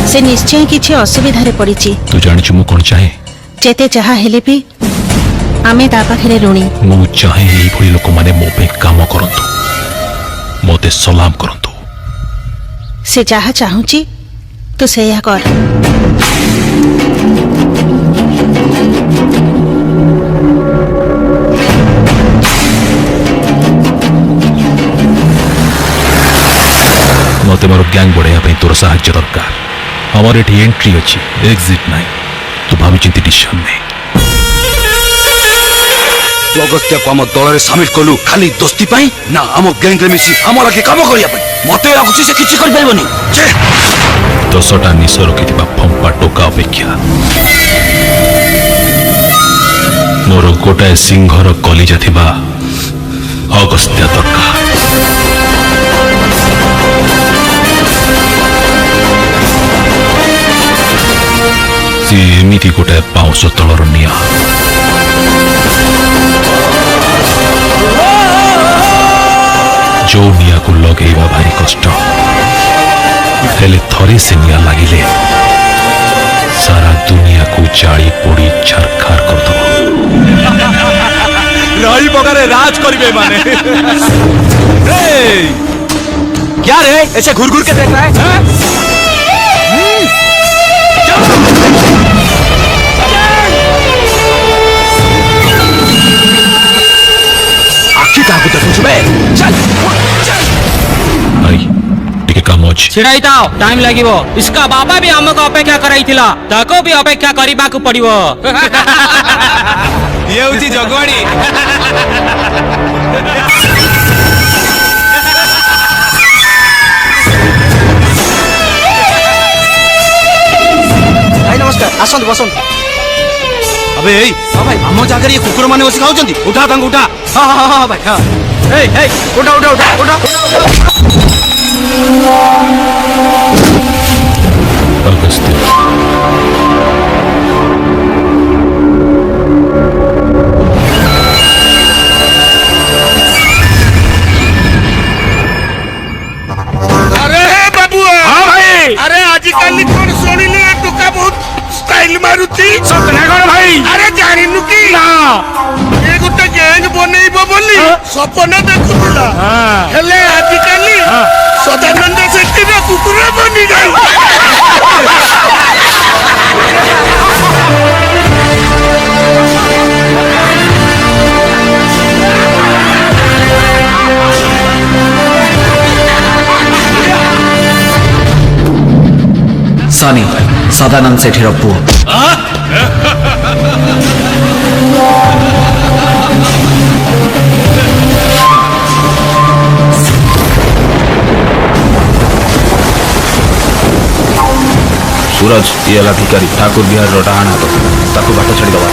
से निश्चय किछि असुविधा रे पड़िछि। तू जानिछु मु कोन चाहे? जेते चाहा हेले भी आमे ता पाखरे ऋणी। मु चाहे एई भली लोक माने मो पे काम करंतु, मोते सलाम करंतु। से जहा चाहूची तो सेया कर। मते मोर गैंग बढ़ाया पे तोर साहाय्य दरकार। हमर एठी एंट्री अछि, एग्जिट नाही। तू भावी चिंती डिसीजन ने। तू अगस्त्या को आम दल सामिल कलु खाली दोस्ती पाई ना आम गैंग रे मिसी आम लगे काम करिया पाई मते लागुची से किछि कर परबनी 10टा निश रखिथिबा फंपा टोका अपेक्षा मोर गोटाए सिंहर कलिजा थिबा अगस्त्या दरकार सी एमिति गोटाए पाउस तलर निया जो निया को लगेवा भारी कष्ट हेले थरे से निया लागिले सारा दुनिया को जाली पोड़ी छरखार कर दो रही बगारे राज करिबे माने क्या रे ऐसे घूर घूर के देख रहा है आखि काकु देखु छबे चल भाई टिके काम अछि छिड़ाई दाओ टाइम लागिवो इसका बाबा भी हमको अपेक्षा कराइथिला ताको भी अपेक्षा करिबाकू पड़िवो ये उची जगवाड़ी भाई नमस्कार आसंत बसंत अबे ए हां भाई हम जाकर ये कुकुर माने बस खाउचंती उठा तांग उठा हां हां हां भाई हां ए उठा उठा उठा उठा अगस्त्य अरे बाबुआ हां भाई अरे आजकल कोन सोनिले टुका बहुत स्टाइल मारुती सतना कोन भाई अरे जानिनु की ना ए गुटे गैंग बनेइबो बोली सपना देखुला हेले आजकल सदानंद सेठी रे कुकुर बनी गई सनी सदानंद सेठी पुओ सूरज ये भिकारी ठाकुर बिहार डाणा तो ताकू बाट छाड़ी दवा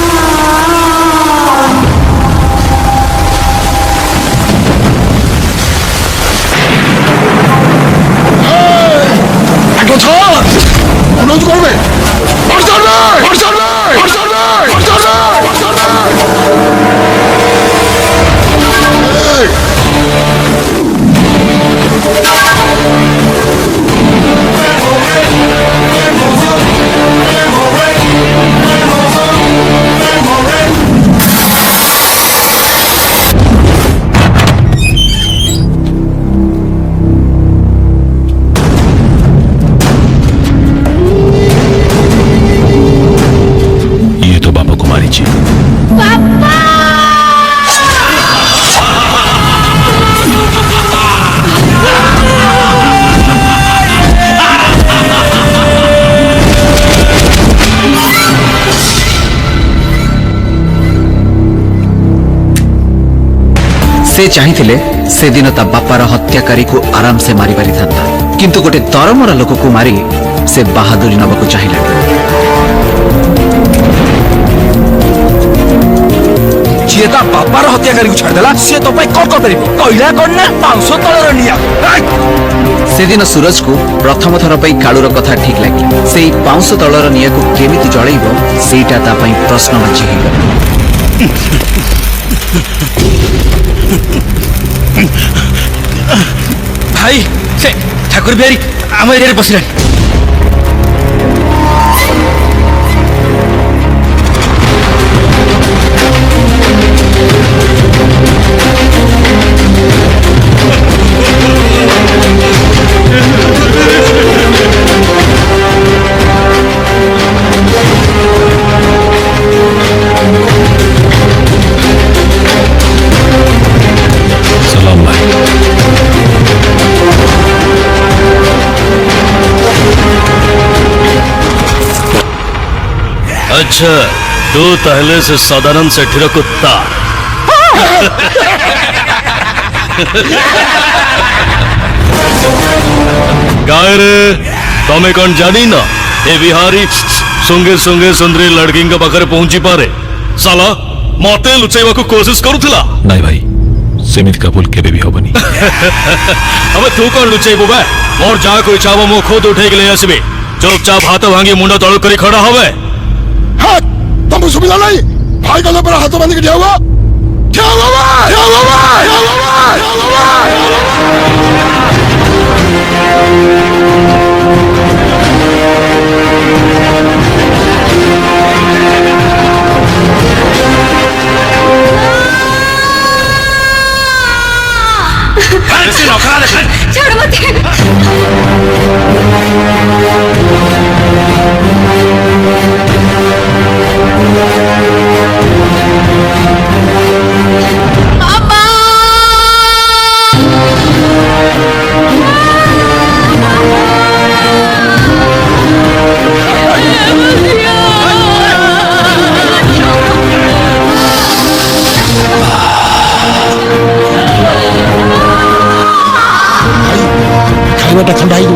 से चाहिए से दिन ता बापार हत्याकारी को आराम से मारी पारि था किंतु गोटे दरमरा लोक को मारी से बहादुरी नबको चाहिला जी ता बापार हत्याकारी को छाड़ देला से तो पाई कोन कर परिबो कइला कोन ना 500 तळर निया से दिन सूरज को प्रथम थर पाई काळुर कथा ठीक लागी सेई 500 तळर निया को केमिति जळैबो सेटा ता पाई प्रश्न बाची हिला भाई से ठाकुर बिहारी आम एरिया बसला सलाम भाई अच्छा तू ताहले से सदानंद सेठी कुत्ता गायरे तमें कौन जानी ना ए बिहारी संगे संगे सुंदरी लड़की पाखे पहुंची पारे साला मते लुचेवा को कोशिश करुला नहीं भाई सेमित कबूल केबे भी होबनी अबे तू कौन लुचेबू बे मोर जहाँ को इच्छा मो खुद उठे ले आसबे चुपचाप हाथ भांगी मुंड तल कर खड़ा होवे हाथ तुमको सुविधा नहीं भाई गले पर हाथ बांध के क्या हुआ क्या हुआ क्या हुआ क्या हुआ छोड़ मत खाइबाटा ठंडा ही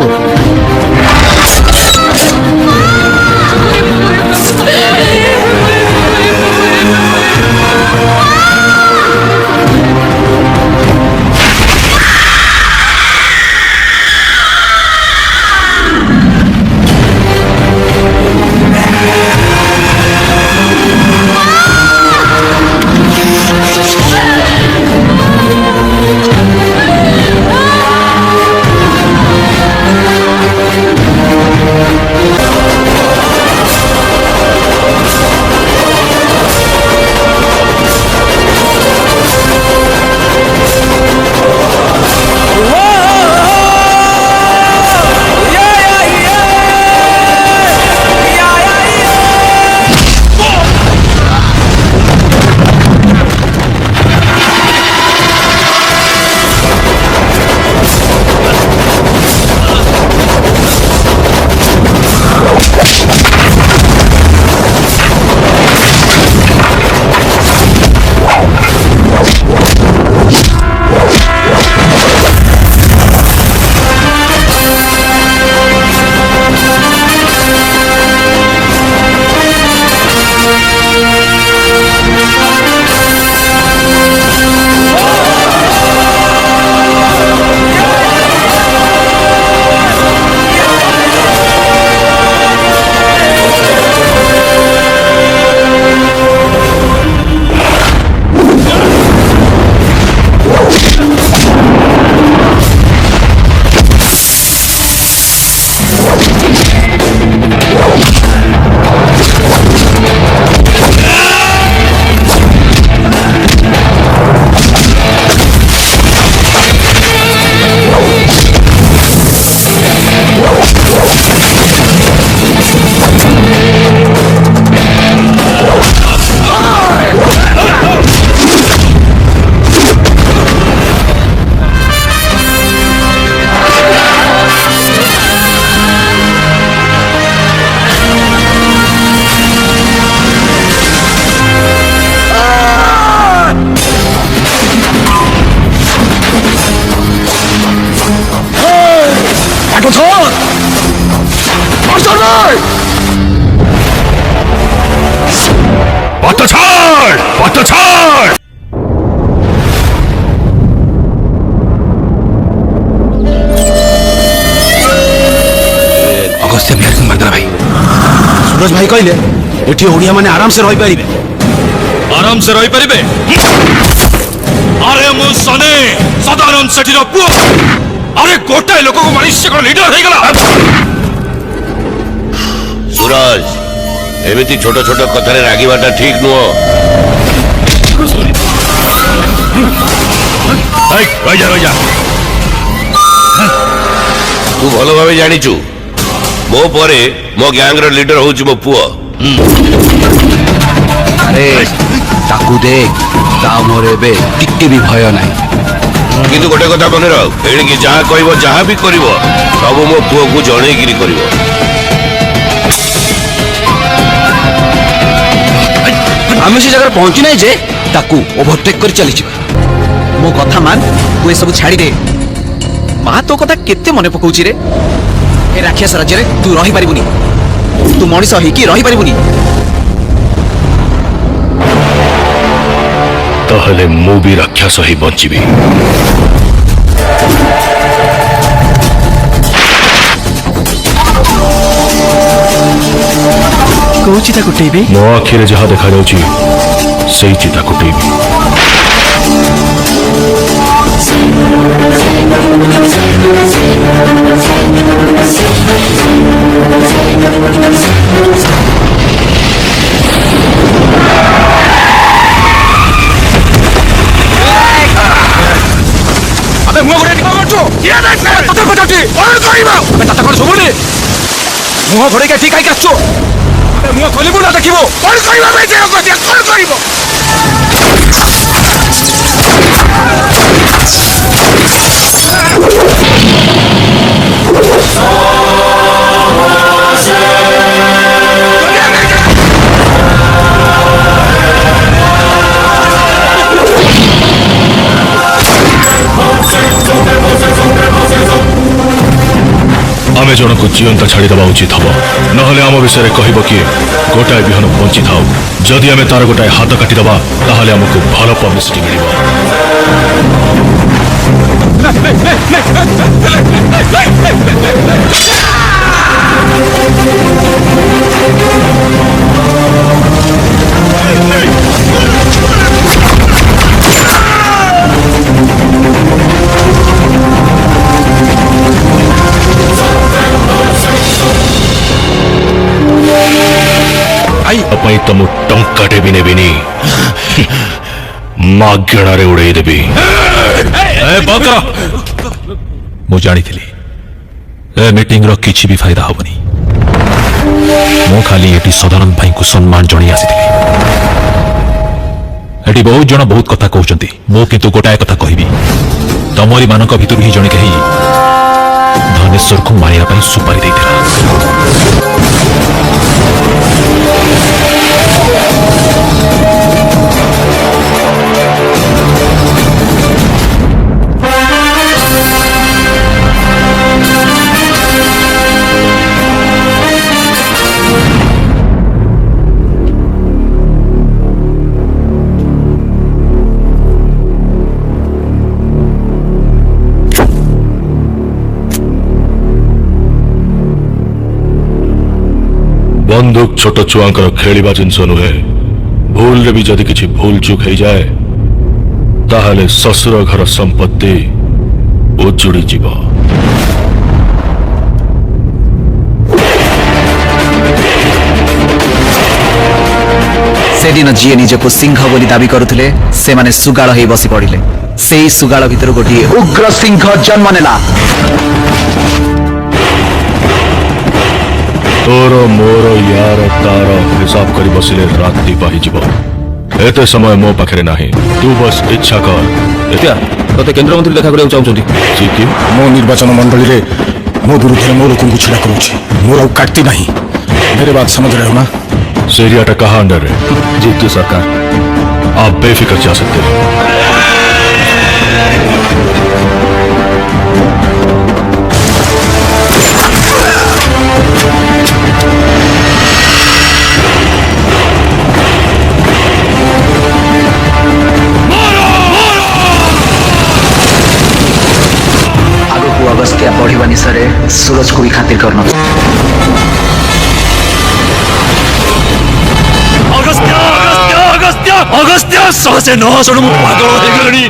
अगस्त्य बिहारी सिंह मर्दना भाई सूरज भाई कहले एठी ओडिया माने आराम से रही पारिबे आराम से रही पारिबे अरे मु सने सदानंद सेठी रो पुओ अरे गोटे लोक को मारी से कोन लीडर हे गला सूरज एमिति छोट छोट कथारे रागीबाटा ठीक नुह रही तू भल भाव जाचु मो परे मो गैंग लीडर हूँ मो पुओ अरे ताकू देख ता मोर एबे टिके भी भय नाही किंतु गोटे कथा मन रख एणिकी जहाँ कह जहाँ भी कर सब मो पुओ को जनईकि कर आम से जगह पहुंची ना जे ताकू ओवरटेक कर चली मो कथा मान तू ए सब छाड़ी दे माँ तो कथा केते मने पकाउची रे ए राक्षस राज्य रे तू रही पारिबुनी तू मनीष होइकी रही पारिबुनी ताहले मु भी राक्षस ही बचिबी को चिता कुटेबे मो आखिरे जहा देखा जाउची सेई चिता कुटेबी अबे मुह घोड़े निको करछो किया देख तते पचाटी और कहिबा अबे तते कोन सुबुनी मुह घोड़े के ठीक आइ काछो अबे मुह खोलिबु ना देखिबो और कहिबा बे जे को दे कोन कहिबो आमे जन को जीवंता छाड़ी दबा उचित हम नहले आम विषय कहब किए गोटाए विहन बंची थाउ जदि आमे तार गोटाए हाथ काटी दबा ताहले हमको भल पब्लिसिटी मिलिबो तम टंकाटे भी नेबिनी मागणारे उड़े देबी मु जानी ए मीटिंग रो किछि भी फायदा होबनी मु खाली एटी सदानंद भाई को सम्मान जणी आसीथिली एटी बहुत जण बहुत कथा कहउचंती मु किंतु गोटाए कथा कहिबी तमरी मानक भितर ही जणी कहि धनेश्वर को मारिया ପାଇଁ सुपारी देइथिला बंदूक छोट छुआंकर खेलिबा जिनस नुहे भूल रे भी जदि किछि भूल चूक हो जाए ताहले ससुर घर संपत्ति उजुड़ी जीव से दिन जी निजको सिंह बोली दाबी करुथिले से माने सुगाळ हेई बसी पड़िले सेई सुगाळ भितर गोटी उग्र सिंह जन्म नेला तोर मोर यार तार हिसाब करी बसिले राति पाही जीव एते समय मो पाखरे नाही तू बस इच्छा कर एतिया तते केंद्र मंत्री देखा करिया चाहउछंती जी की मो निर्वाचन मंडली रे मो विरुद्ध मो लोक को छिड़ा करूछि मोर आ काटती नहीं मेरे बात समझ रहे हो ना सेरियाटा कहा अंडर है जीतू सरकार आप बेफिक्र जा सकते हैं अगस्त्या बढ़िबा निशरे सूरज को भी खातिर करना अगस्त्या सहसे न सुन मु पागल हो गलनी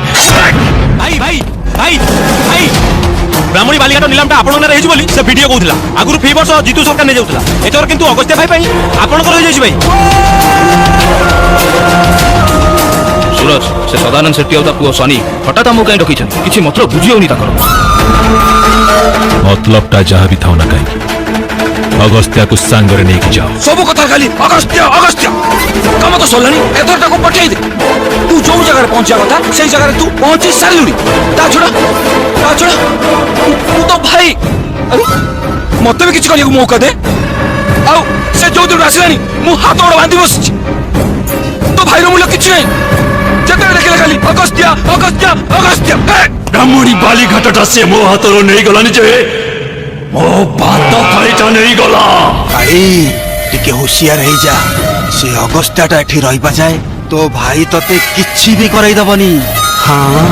भाई भाई भाई भाई ब्राह्मणी बालिकाट निलामटा आपण ना रहिछि बोली से वीडियो कहउथला आगुरु फी वर्ष जीतू सरकार ने जाउथला एतोर किंतु अगस्त्या भाई पई आपण कर होई जाइछि भाई सूरज से सदानंद सेट्टी और पुओ सनी हठात हमको कहीं रखी किसी मतलब बुझियोनी ताकर मतलबटा जहाँ भी थाउ ना कहीं अगस्त्या को सांगरे नहीं जाओ सब कथा खाली अगस्त्या अगस्त्या काम तो सलानी एथरटा को पठाई दे तू जो जगह पहुंचा कथा सही जगह तू पहुंची सारिलुनी ता छोड़ा तू तो भाई अरे मते भी किछ करियो मौका दे आउ से जो दिन आसलानी मु हाथ गोड़ बांधी बसछि तो भाई रो मूल्य किछ नहीं ଅଗସ୍ତ୍ୟ ଅଗସ୍ତ୍ୟ ଅଗସ୍ତ୍ୟ ବ୍ରାହ୍ମଣୀ ବାଲିଘାଟଟା ସେ ମୋ ହାତରୁ ନେଇଗଲାନି ଯେ ମୋ ଭାତ ଥାଳିଟା ନେଇଗଲା। କାଳି ଟିକେ ହୁସିଆର ହେଇଯା। ସେ ଅଗସ୍ତ୍ୟଟା ଏଠି ରହିବା ଯାଏ ତୋ ଭାଇ ତତେ କିଛି ବି କରେଇ ଦବନି। ହଁ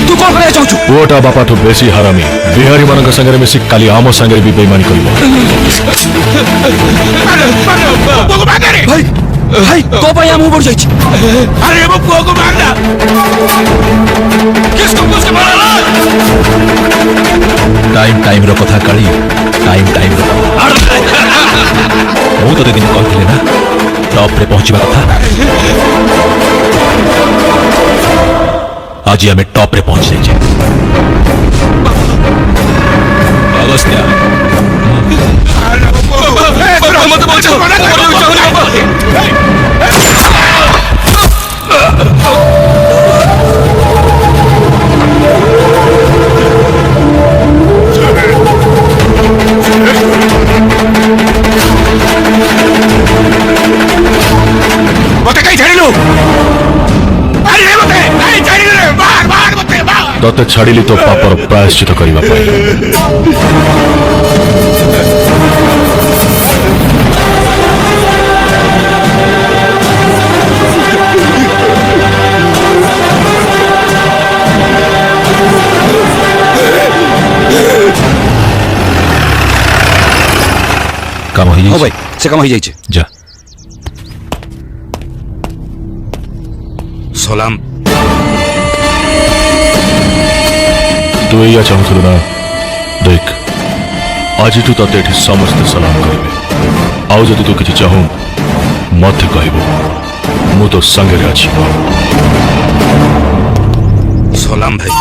ତୁ କଣ କରିବାକୁ ଚାହୁଁଛୁ? ପୁଅଟା ବାପାଠୁ ବେଶୀ ହାରାମି ବିହାରୀ ମାନଙ୍କ ସାଙ୍ଗରେ ମିଶି କାଲି ଆମ ସାଙ୍ଗରେ ବି ବେଇମାନି କରିବ। ଭାଇ ଭାଇ ତୋ ପାଇଁ ଆମକୁ ବଢି ଯାଇଛି। ଆରେ ମୋ ପୁଅକୁ ମାରନା। ଟାଇମ୍ ଟାଇମ୍ ର କଥା କାଳି, ଟାଇମ୍ ଟାଇମ୍ ର ମୁଁ ତତେ ଦିନ କହିଥିଲି ନା ଟପ୍ ରେ ପହଞ୍ଚିବା କଥା। ଆଜି ଆମେ ଟପ୍ ରେ ପହଞ୍ଚି ଯାଇଛେ। ଅଗସ୍ତ୍ୟ ମତେ କାଇଁ ଛାଡ଼ିଲୁ? ଆରେ ମତେ କାଇଁ ଛାଡ଼ିଲୁ ରେ? ତତେ ଛାଡ଼ିଲି ତୋ ପାପର ପ୍ରାୟଶ୍ଚିତ କରିବା ପାଇଁ। କାମ ହଁ ହେଇଯାଇଛି। ଭାଇ ସେ କାମ ହେଇଯାଇଛି। ଯା ସଲାମ। ତୁ ଏଇଆ ଚାହୁଁଥିଲୁ ନା? ଦେଖ ଆଜିଠୁ ତତେ ଏଠି ସମସ୍ତେ ସଲାମ କରିବେ। ଆଉ ଯଦି ତୁ କିଛି ଚାହୁଁ ମତେ କହିବୁ, ମୁଁ ତୋ ସାଙ୍ଗରେ ଅଛି। ସଲାମ ଭାଇ,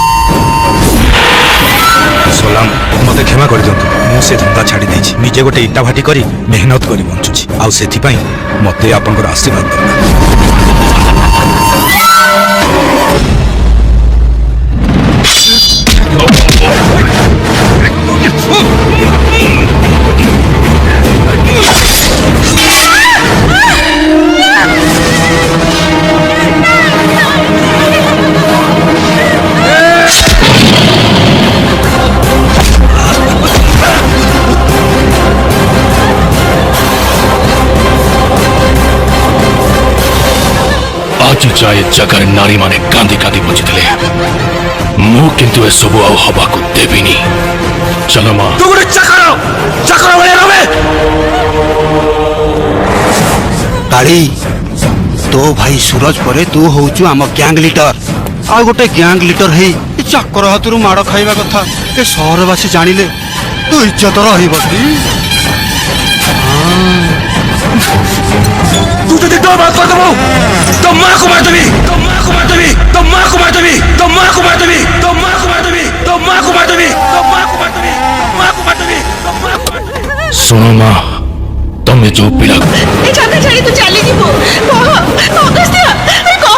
ସଲାମ। ମତେ କ୍ଷମା କରିଦିଅନ୍ତୁ, ମୁଁ ସେ ଧନ୍ଦା ଛାଡ଼ି ଦେଇଛି। ନିଜେ ଗୋଟେ ଇଟା ଭାଟି କରି ମେହନତ କରି ବଞ୍ଚୁଛି, ଆଉ ସେଥିପାଇଁ ମତେ ଆପଣଙ୍କର ଆଶୀର୍ବାଦ ଦରକାର। ଆଜି ଯାଏ ଜାଗାରେ ନାରୀ ମାନେ କାନ୍ଦି କାନ୍ଦି ବଞ୍ଚିଥିଲେ, ମୁଁ କିନ୍ତୁ ଏସବୁ ଆଉ ହବାକୁ ଦେବିନି। ଚାଲ ମା। ତୁ ଗୋଟେ ଚାକର ଭଳିଆ ରହେ। କାଳି ତୋ ଭାଇ ସୁରଜ ପରେ ତୁ ହଉଛୁ ଆମ ଗ୍ୟାଙ୍ଗ ଲିଡର। ଆଉ ଗୋଟେ ଗ୍ୟାଙ୍ଗ ଲିଡର ହେଇ ଏ ଚାକର ହାତରୁ ମାଡ଼ ଖାଇବା କଥା ଏ ସହରବାସୀ ଜାଣିଲେ ତୁ ଇଜ୍ଜତ ରହିବନି। ତୁ ଯଦି ତୋ ବାତ କରିଦେବୁ ତୋ ମାଆକୁ ମାରିଦେବି, ତୋ ମାଆକୁ ମାରିଦେବି, ତୋ ମାଆକୁ ମାରିଦେବି, ତୋ ମାଆକୁ ମାରିଦେବି, ତୋ ମାଆକୁ ମାରିଦେବି, ତୋ ମାଆକୁ ମାରିଦେବି, ତୋ ମାଆକୁ ମାରିଦେବି, ମାଆକୁ ମାରିଦେବି, ତୋ ମାଆକୁ ମାରିଦେବି। ଶୁଣ ମା, ତମେ ଯୋଉ ପିଲାକୁ ଏ ଜାଗା ଛାଡ଼ି ତୁ ଚାଲିଯିବୁ। କହ ଅଗସ୍ତ୍ୟ କହ।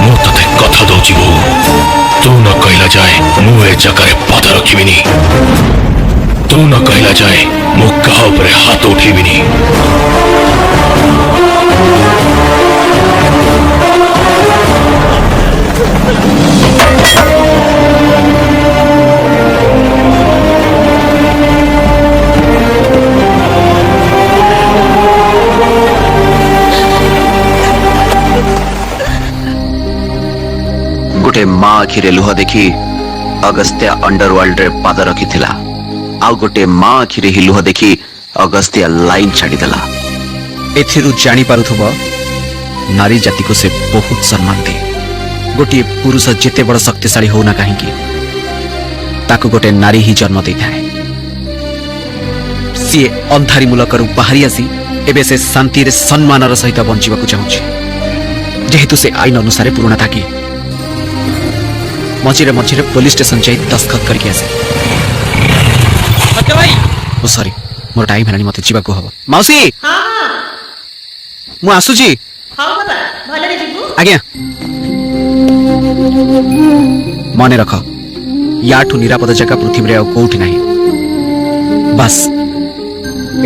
ମୁଁ ତତେ କଥା ଦଉଛି ବୋଉ, ତୁ ନ କହିଲା ଯାଏ ମୁଁ ଏ ଜାଗାରେ ପାଦ ରଖିବିନି। ତୁ ନ କହିଲା ଯାଏ ମୁଁ କାହା ଉପରେ ହାତ ଉଠେଇବିନି। गोटे माँ आखिरे लुह देखी अगस्त्य अंडरवर्ल्ड रे पाद रखिथिला। आउ गोटे माँ आखिरे ही लुह देखी अगस्त्य लाइन छाड़ीदेला। एथिरु जानी पारुथबो नारी जाति को से बहुत सम्मान दे। गोटे पुरुष जिते बड़ शक्तिशाली होना कहीं ताकू गोटे नारी ही जन्म दे थाए सी अंधारी मुलकर बाहरी आसी एबे से शांति रे सम्मानर सहित बंचिबाकू चाहूछि जेहेतु से आईन अनुसार पुराणा थाकी मझिरे मझिरे पुलिस स्टेशन जाई दस्तखत करके आसे सत्य भाई ओ सॉरी मोर टाइम हेलानी मते जीवाकू हबो मौसी मु आसुची आज्ञा मन रख याठू निरापद जगह पृथ्वी आ कोठी नाही बस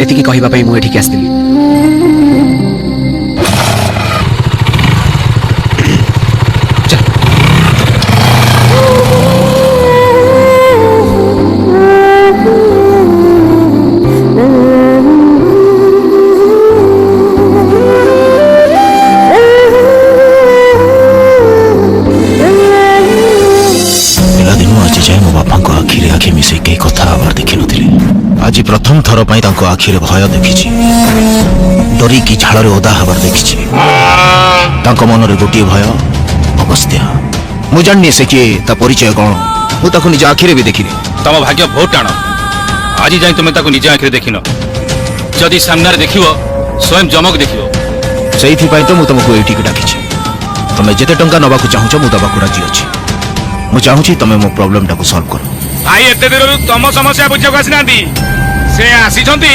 एतिकी कहिबा पई मु एठिक आस्तिली आज प्रथम थर पाई तांको आखिरे भय देखिछि डरी की झाड़े ओदा हबार देखिछि तांको मन रे गोटे भय अवस्था मु जान्नी से किए ता परिचय कौन मु ताको निज आखिरे भी देखिनी तम भाग्य बहुत टाण आज जाए तुम ताको निज आखिरे देखिन जदि सामने देखियो स्वयं जमक देखियो सेइथि पाई तो मु तुमको एठी डाकिछि तमे जेते टंका नबाकू चाहुछ मु दबाकू राजी अछि मु चाहुछि तमे मो प्रॉब्लम टाको सॉल्व करो भाई एते दिन तम समस्या बुझाक आसीनांती से आसीछंती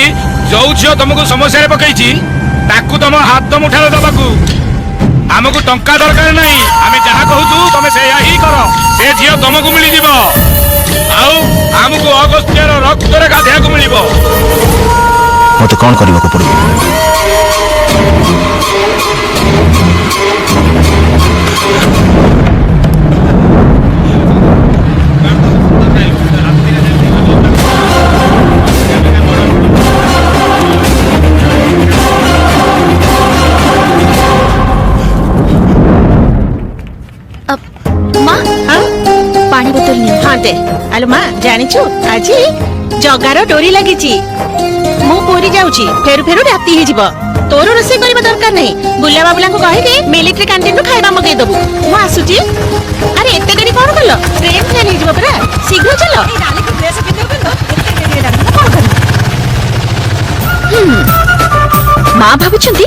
जो झियो तुमको समस्या रे पकईछि ताकू तम हाथ मुठार दबाकू हमको टंका दरकार नहीं आमे जहा कहूछु तमे सेया ही करो से झियो तुमको मिली दिबो आउ हमको अगस्त्यर रक्त रे गाधिया को मिलिबो मते कोन करबा को पड़बो पानी बोतल नहीं हाँ दे आलो माँ जानिछु आज जगार डोरी लगी मु पूरी जाऊची फेरु फेरु राती ही जीव तोर रोसे करबा दरकार नहीं बुल्ला बाबुला को कहि के मिलिटरी कैंटीन नु खाइबा मगे दबु मु आसुची अरे एते गडी कोन करलो ट्रेन फेल ही जीव परा शीघ्र चलो ए डाले को ड्रेस के देबो तो एते गडी डाले कोन करनो माँ भाबुचंती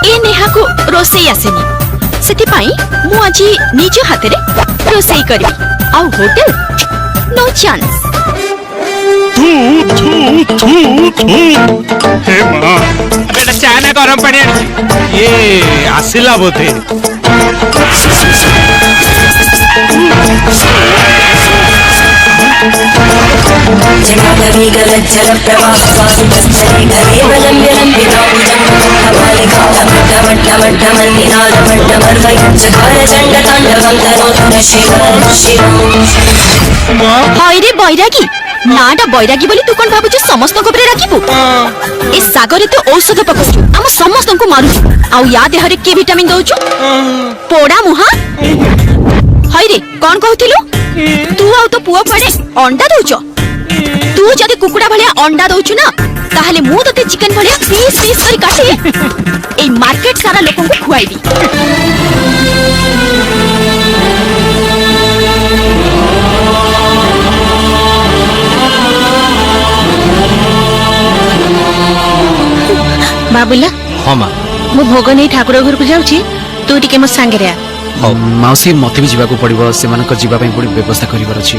ए नेहा को रोसे आसेनी सेति पाई मु आज निज हाथ रे रोसे करबी आउ होटल नो चांस हे मां बेटा चाय ना गरम पानी ये आसिला बोथे जगदवि गलज्जल प्रवाह स्वासुतस्थले घरे हईरे बैरागी नाटा बैरागी बोली तू कौन भाबुଛୁ ସମସ୍ତଙ୍କ ଉପରେ ରାଖିବୁ ଏ ସାଗରେ ତୁ ଔଷଧ ପକଉଛୁ ଆମ ସମସ୍ତଙ୍କୁ ମାରୁଛୁ ଆଉ ୟା ଦେହରେ କି ଭିଟାମିନ ଦଉଛୁ ପୋଡା ମୁହା ହଇରେ କଣ କହୁଥିଲୁ ତୁ ଆଉ ତୋ ପୁଅ କୁଆଡେ ଅଣ୍ଡା ଦଉଛ ତୁ ଯଦି କୁକୁଡା ଭଳିଆ ଅଣ୍ଡା ଦଉଛୁ ନା ତାହେଲେ ମୁଁ ତତେ ଚିକେନ ଭଳିଆ ପିସ୍ ପିସ୍ କରି କାଟି এই ମାର୍କେଟ ସାରା ଲୋକଙ୍କୁ ଖୁଆଇବି बाबुला हाँ माँ मु भोग नहीं ठाकुर घर को जाऊची तू टिके मो संगे रे हाँ माउसी मते भी जीवाकू पड़िबो सेमानक जीवा पई बड़ी व्यवस्था करिवर अछि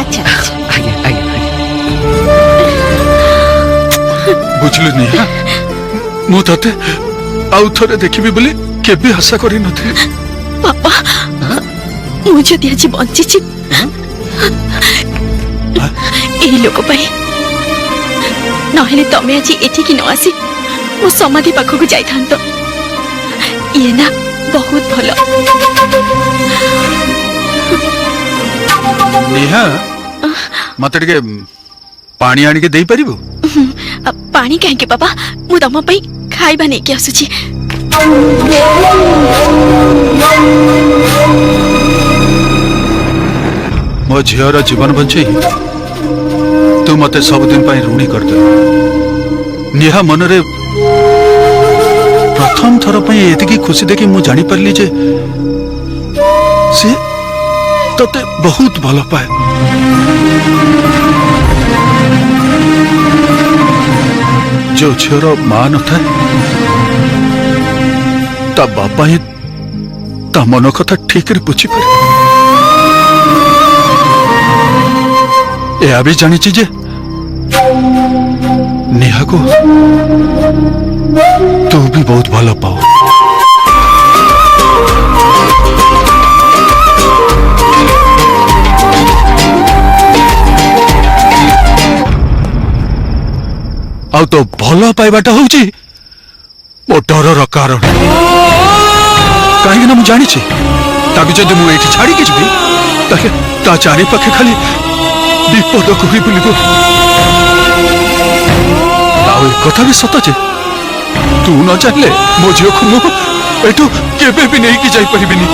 अच्छा आगे आगे बुझलु नहीं मु तते आउ थरे देखिबी बोली केबे आशा करि नथि पापा मुझे आज बंची এই লোক পাই নহলে তুমি আজি এঠিকি ন আসি মো সমাধি পাখকু যাইথান্ত ইয়ে না বহুত ভালো नेहा मते टिके पानी आनी के देई परिबो पानी काहे के पापा मु तम पई खाइबा नै के आसुची मो झियर जीवन बंचई तू मते सब दिन पाई ऋणी कर दे नेहा मनरे प्रथम थर पाई एतिकी खुशी देखि मु जानि परली जे से तते बहुत भल पाए। जो झीर मां न थाए ता बापा ही ता मन कथा ठीक रे बुझी पारे। यह भी जानी जे नेहा को तू भी बहुत भल पाओ। आ तो भल पाइबाटा होची मो डरर कारण। कहीं मुझे जानी ताकि जब मुझे ये छाड़ी जी ताके ता चारि पाखे खाली विपद घुरी बुलू। कथा भी सत जे तू न जानले मो झील को मुठू केबे भी नहीं कि जाई परिबिनी।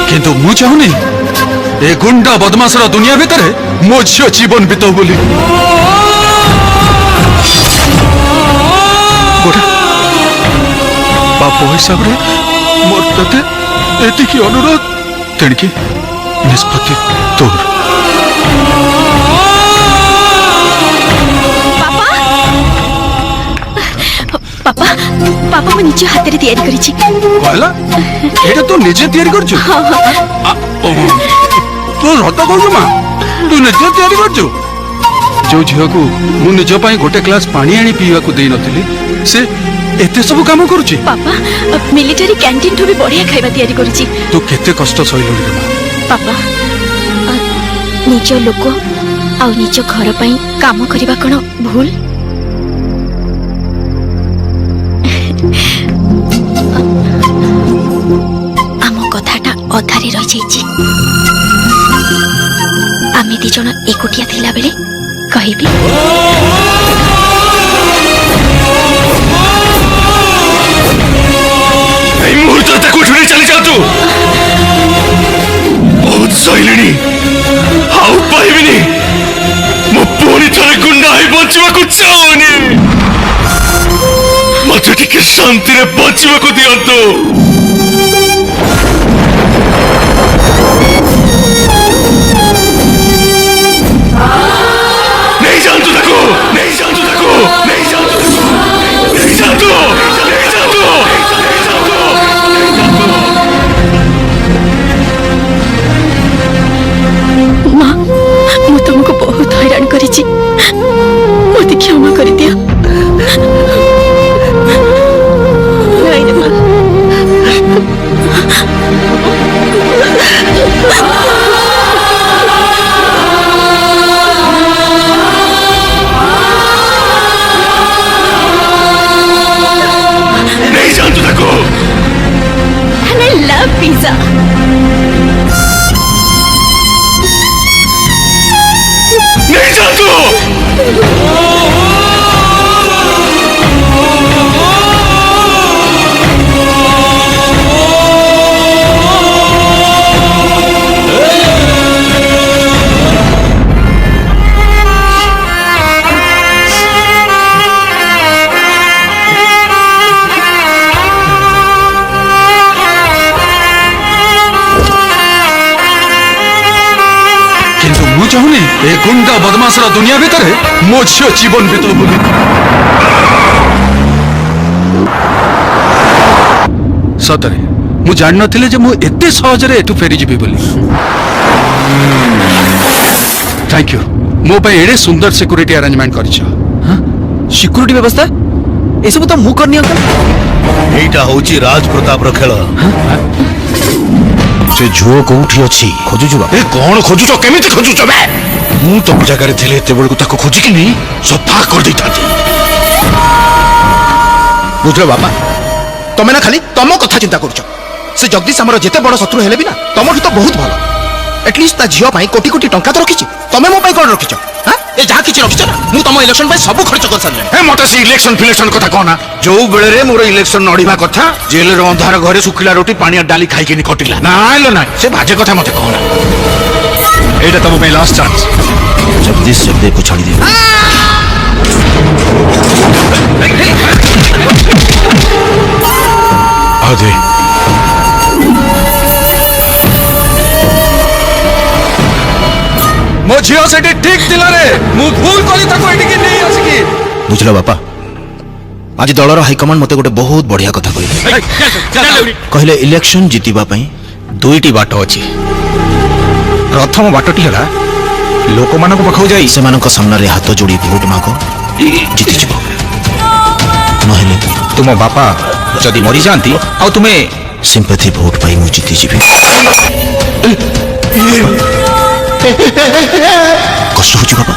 किंतु मु चाहूनी ए गुंडा बदमाशर दुनिया भितर मो झील जीवन बीतौ बोली। गोटे बाप हिसाब रे मोर तते एतिकी अनुरोध तेणिकी निष्पत्ति तोर। पापा पापा मैं निज हाथ तैयारी करिछि। कहला एटा तो निजे तैयारी करछु? हां हां तो रत कहू मां तू निजे तैयारी करछु? जो झील को मु निज पई गोटे ग्लास पानी आनी पीवा को देई नथिली से एते सब काम करूची। पापा मिलिटरी कैंटीन ठो भी बढ़िया खाइबा तैयारी करिछि। तू केते कष्ट सहिलु रे मां। पापा निज लोक आ निज घर पई काम करबा कोन भूल? आम कथाटा अधारे रही जाइछि। आमे दी जण एकुटिया थिला बेले कहिबी मुहूर्त उठुनी चली जाओ तू। बहुत सहिलिनी हाउ पाइबिनी मो पुणी थरे गुंडा ही बचवा को चाहूनी। मत टिके शांति रे बचवा को दियंतु। नहीं जानतु ताको नहीं जानतु ताको नहीं जानतु ताको नहीं जानतु नहीं जानतु। माँ मु तुमको बहुत हैरान करिछि मते क्षमा कर दिया। नहीं रे माँ नहीं जानतु ताको। And I love pizza. नहीं जानतु। मु चाहूनी ए गुंडा बदमाशर दुनिया भितर मो झील जीवन बीतौ बोली। सतरे मु जान नथिले जे मु एते सहज रे एठु फेरी जिबी बोली। थैंक यू मो पे एडे सुंदर सिक्योरिटी अरेंजमेंट करिछ। हां सिक्योरिटी व्यवस्था ए सब तो मु करनी अंकल। एटा होची राज प्रताप रो खेल। से झुओ कोठी अछि खोजुछु बा। ए कोन खोजुछो केमिति खोजुछो बे? मु तो जगह रे थिले एते बडको ताको खोजि कि नहीं सफा कर देता थी। बुझलो बापा तमे ना खाली तम कथा चिंता करूछ। से जगदीश हमर जेते बड़ शत्रु हेले भी ना तमठु तो बहुत भलो। एटलीस्ट ता झियो पाई कोटी कोटी टंका तो रखिछि। तमे मो पाई कोन रखिछ? हां ए जहा किछि रखिछ ना मु तम इलेक्शन पाई सब खर्च कर सारले। ए मते से इलेक्शन फिलेक्शन कथा कहना। जो बेले रे मोर इलेक्शन नडीबा कथा जेल रे अंधार घरे सुखिला रोटी पानी डाली खाई के नि कटिला। ना आइलो ना से भाजे कथा मते कहना। एटा तम पे लास्ट चांस। जगदीश शब्द को छाड़ी दे। आदे मो झियो सेठी ठीक थिला रे मु भूल कली ताको एठी के नहीं आसिकी बुझल बापा आज दलर हाईकमांड मते गोटे बहुत बढ़िया कथा कहले इलेक्शन जीतिबा पई दुईटी बाट अछि प्रथम बाटटी हला लोक मानक पाखौ जाई सेमानक सामने रे हाथ जोड़ी वोट मागो जीति जिवो नहेले तुम बापा जदि मरी जानती आ तुमे सिंपैथी वोट पाई मु जीति जिबी कष्ट होची बापा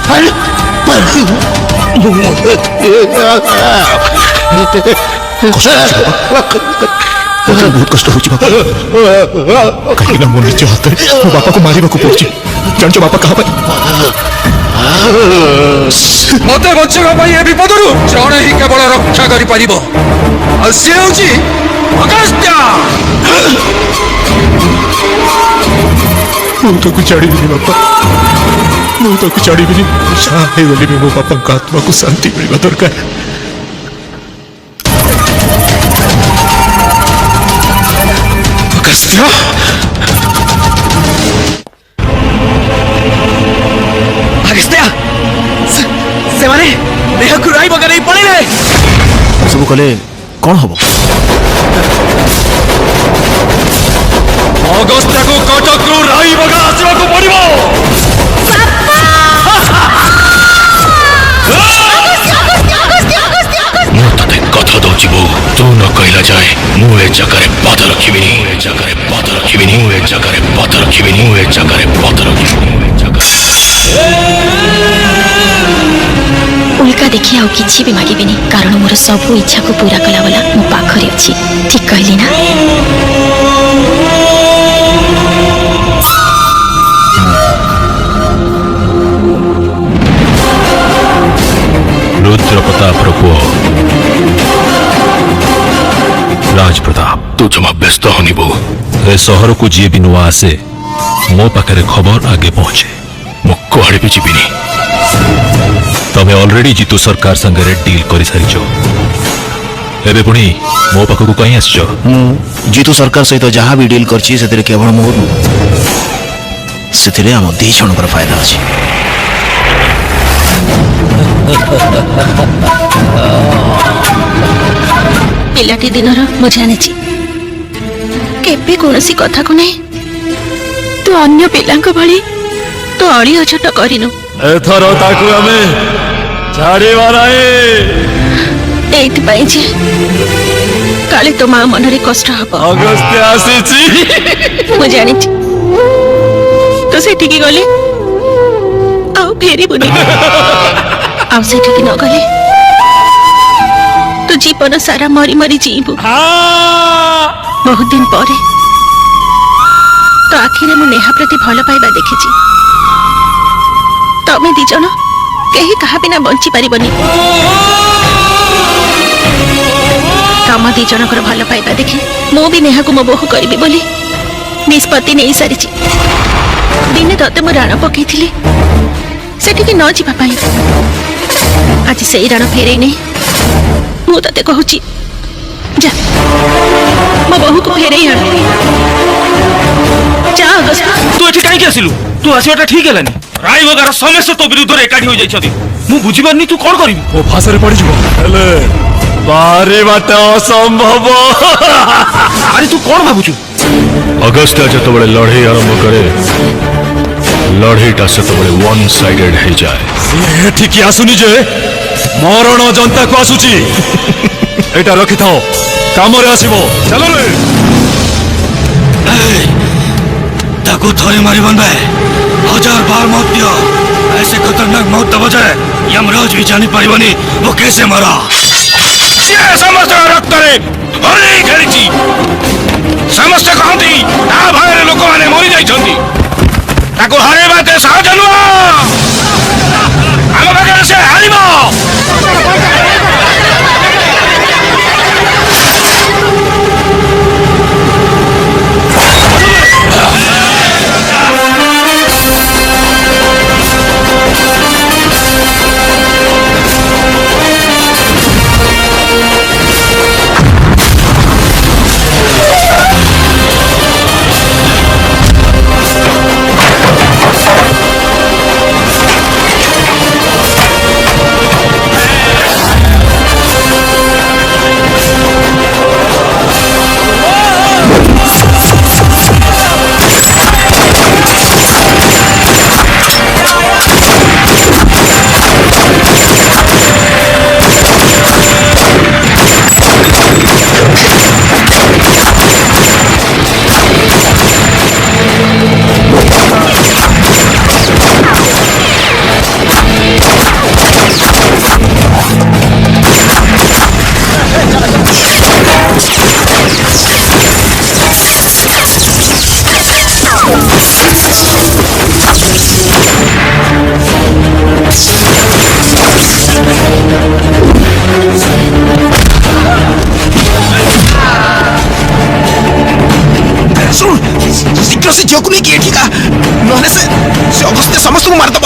बहुत कष्ट होची बापा कहीं ना मोर निज हाथ मो बापा को मारिबा को पड़ची जानचो बापा कहा पाई मते बचेगा भाई ए विपदरु जणे ही केवल रक्षा करि परिबो आ से होची अगस्त्य ମୁଁ ତାକୁ ଛାଡ଼ିବିନି ବାପା ମୁଁ ତାକୁ ଛାଡ଼ିବିନି ଯାହା ହେଇଗଲେ ବି ମୋ ବାପାଙ୍କ ଆତ୍ମାକୁ ଶାନ୍ତି ମିଳିବା ଦରକାର अगस्त्य अगस्त्य से माने देह को राई बगा नहीं पड़े रे सब कले कौन हबो अगस्त्य को कटक रु राई बगा आसीबा को पड़िबो ମୁଁ ତତେ କଥା ଦଉଛି ବୋଉ ତୁ ନ କହିଲା ଯାଏ ମୁଁ ଏ ଜାଗାରେ ପାଦ ରଖିବିନି ମୁଁ ଏ ଜାଗାରେ ପାଦ ରଖିବିନି ମୁଁ ଏ ଜାଗାରେ ପାଦ ରଖିବିନି ମୁଁ ଏ ଜାଗାରେ ପାଦ ରଖିବିନି ମୁଁ ଏ ଜାଗାରେ उल्का देखी आउ किछि भी मागिबिनी कारण मोर सबु इच्छा को पूरा कला वाला मो पाखरे अछि ठीक कहली ना रुद्र प्रताप पुओ राज प्रताप तू जमा व्यस्त होनी बोऊ ए सहर को जी भी नुआ आसे मो पाखरे खबर आगे पहुंचे ମୁଁ କୁଆଡ଼େ ବି ଯିବିନି तमे ऑलरेडी जीतू सरकार संगे डील कर सारिछ एबे पुणी मो पाखकु कहीं आसछ मु जीतू सरकार सहित जहाँ भी डील करछि सेतिरे केवल मोर सेतिरे हम दी क्षणकर फायदा अछि पिलाटी दिनर मु जानिछि केबे कोनसी कथा को नहीं तू अन्य पिलांक भली तू अळी अछट करिनु एथर ताकू हमें छाड़ीबा नाही एइथिपाई जे काले तो मां मनरे कष्ट हब अगस्त्य आसीछि मु जानिछि तो सेठी की गले आउ फेरी बुनी आउ सेठी की न गले तो जीवन सारा मरी मरी जीबू बहुत दिन पर तो आखिरे मु नेहा प्रति भल पाइबा देखिछि तमे दी जन केही कहा बिना बंची पारिबनी तम दी जनकर भल पाइबा देखि मु भी नेहा को मो बोह करबी बोली निष्पत्ति नहीं सारिछि दिने तते मु राण पकेइथिली सेठी की न जिबा पाई आज सेई राण फेरै नै मु तते कहूची जा मो बोह को फेरै आण जा अगस्त्य तू एठी काई के आसिलु तू आसीबाटा ठीक हेलानी राई बगार समस्त तो विरुद्ध रे एकाठी हो जाई छथि मु बुझी पारनी तू कोन करबी ओ भाषा रे पड़ी जिवो हेले बारी बात असंभव अरे तू कौन भाबुचु अगस्त्य जतबळे लढेई आरंभ करे लढेईटा सेतबळे वन साइडेड हे जाए एठी की आसुनी जे मरण जनता को आसुची एटा रखि थाओ काम रे आसीबो चलो रे ताको थोड़े मारिबन बे 1000 बार मौत दियो ऐसे खतरनाक मौत दबा जाए यमराज भी जानी पारिबनी वो कैसे मरा से समस्त रक्त रे होली खेलिची समस्त कहंती ता भाईरे लोक माने मरि जाई छंती ताको हारे बाते सहज नुआ हम बगैर से हारिबो शीघ्र से झील को नहीं किए ठीक है से अगस्त्य समस्त को मारदब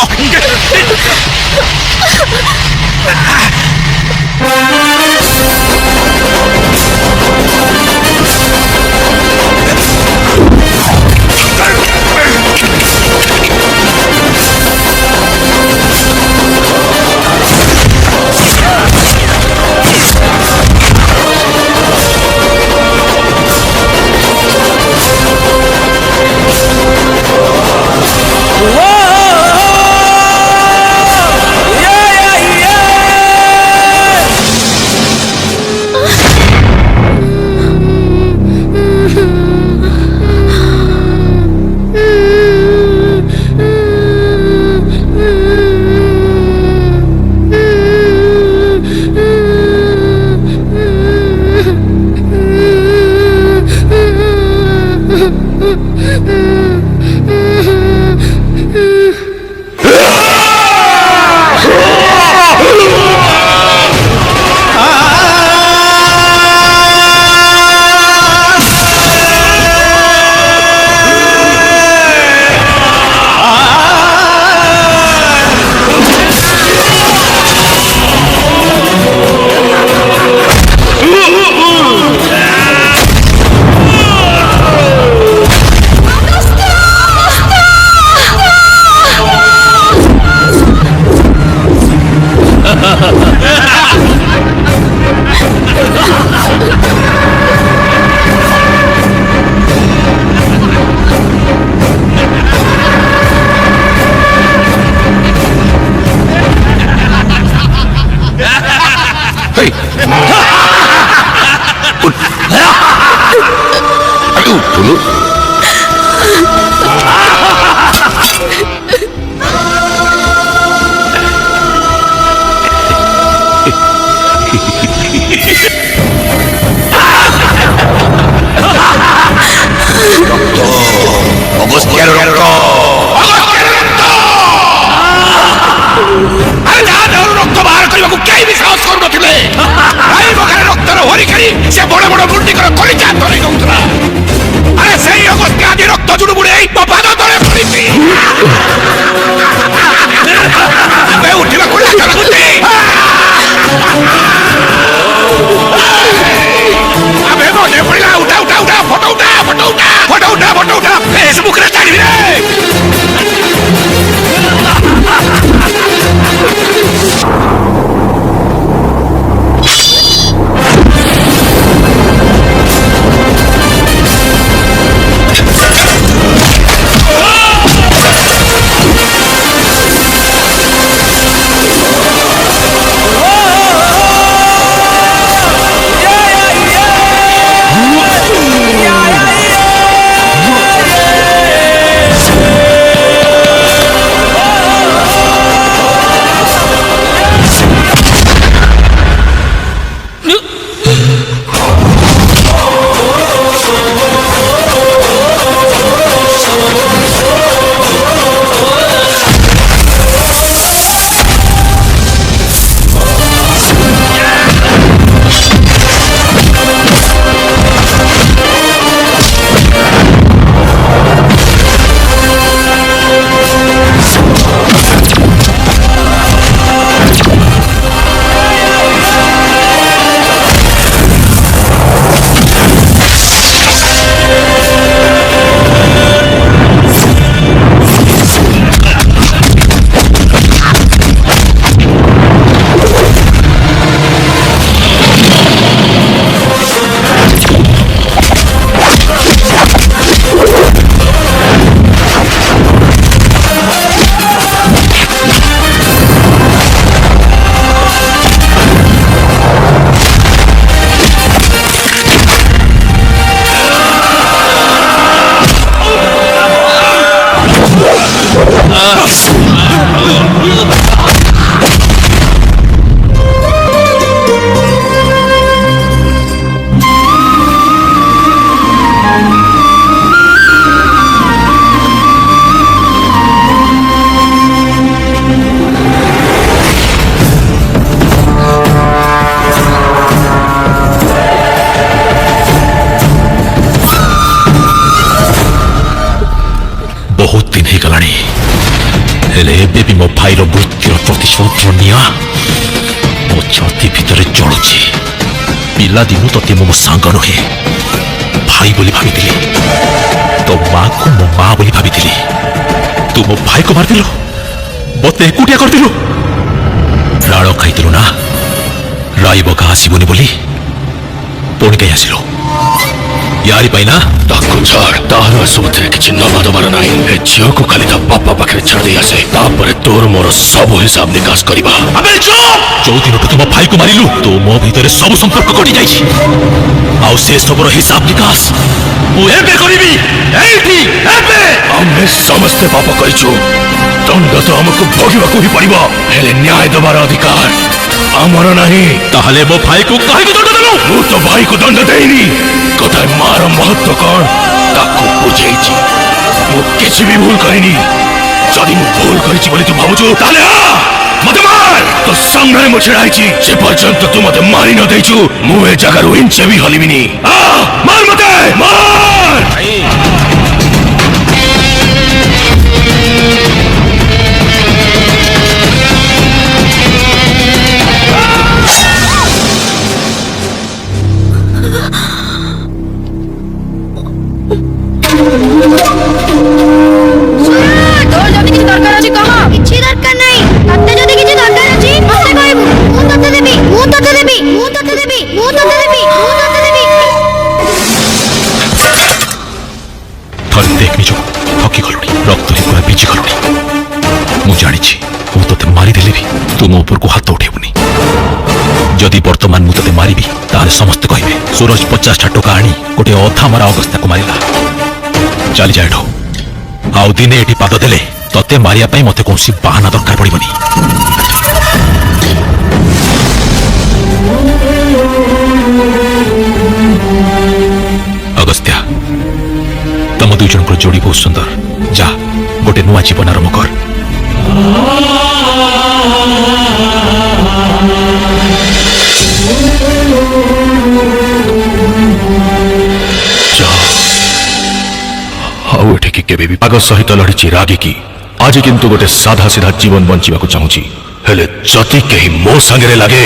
गलानी हेले एबे भी मो भाईर मृत्युर प्रतिशोध निया मो छाती भितर जलुची पिला दिनु तते मो सांग नहे भाई बोली भाबिथिली तो माँ को मो माँ बोली भाबिथिली तू मो भाई को मारदिलु मते एकुटिया करदिलु प्राण खाइदिलु ना राइबका आसिबुनी बोली पुणी कहीं आसिलु यारी पाइना ताको छाड़ तार सबुथिरे किछि नवा दबार नाही ए झियो को खाली ता बापा पाखरे छाड़ दे आसे तापरे तोर मोर सब हिसाब निकास करिबा अबे चुप जो दिन तुम भाई को मारिलु तो मो भीतर सब संपर्क कटि जाइछि आउ से सबर हिसाब निकास मु एबे करिबी एठी एबे आमे समस्त पाप करिछु दंड तो हमको भोगिबाको ही पड़िबो हेले न्याय दबार अधिकार आमर नाही ताहले मो भाई को काहे को दंड देलु मु तो भाई को दंड देइनी कथा मार महत्व कौन ताको बुझेइछि मु किछि भी भूल करिनी जदि मु भूल करिछि बोली तू भाबुछु ताले आ मते मार तो सामने मु छेड़ाइछि से पर्यंत तू मते मारि न देइछु मु ए जगह इंच भी हलिबिनी आ मार मते मार तोर जदि किछि दरकार अछि कह किछि दरकार नै तते जदि किछि दरकार अछि मते कहबु मु तते देबी मु तते देबी मु तते देबी मु तते देबी मु तते देबी थरे देख निजो थकी गलुनी रक्त रे पूरा बीजी गलुनी मु जानिछि मु तते मारि देले भी तू मो ऊपर को हाथ उठेबुनी जदि वर्तमान मु तते मारिबी ताले समस्त कहबे सूरज 50 टका आनी गोटे अधा मारा अवस्था को मारिला चली जाए आउ दिने एटी पाद देले तते मारिया पाई मते कोनसी बहाना दरकार पड़िबनी अगस्त्या तम दुई जन जोड़ी बहुत सुंदर जा गोटे नुआ जीवन आरंभ कर आउ एठिकी केबे भी पाग सहित लड़िछि रागी की आज किंतु गोटे साधा सीधा जीवन बंचिबाकू चाहूछि हेले जति केही मो संगे लागे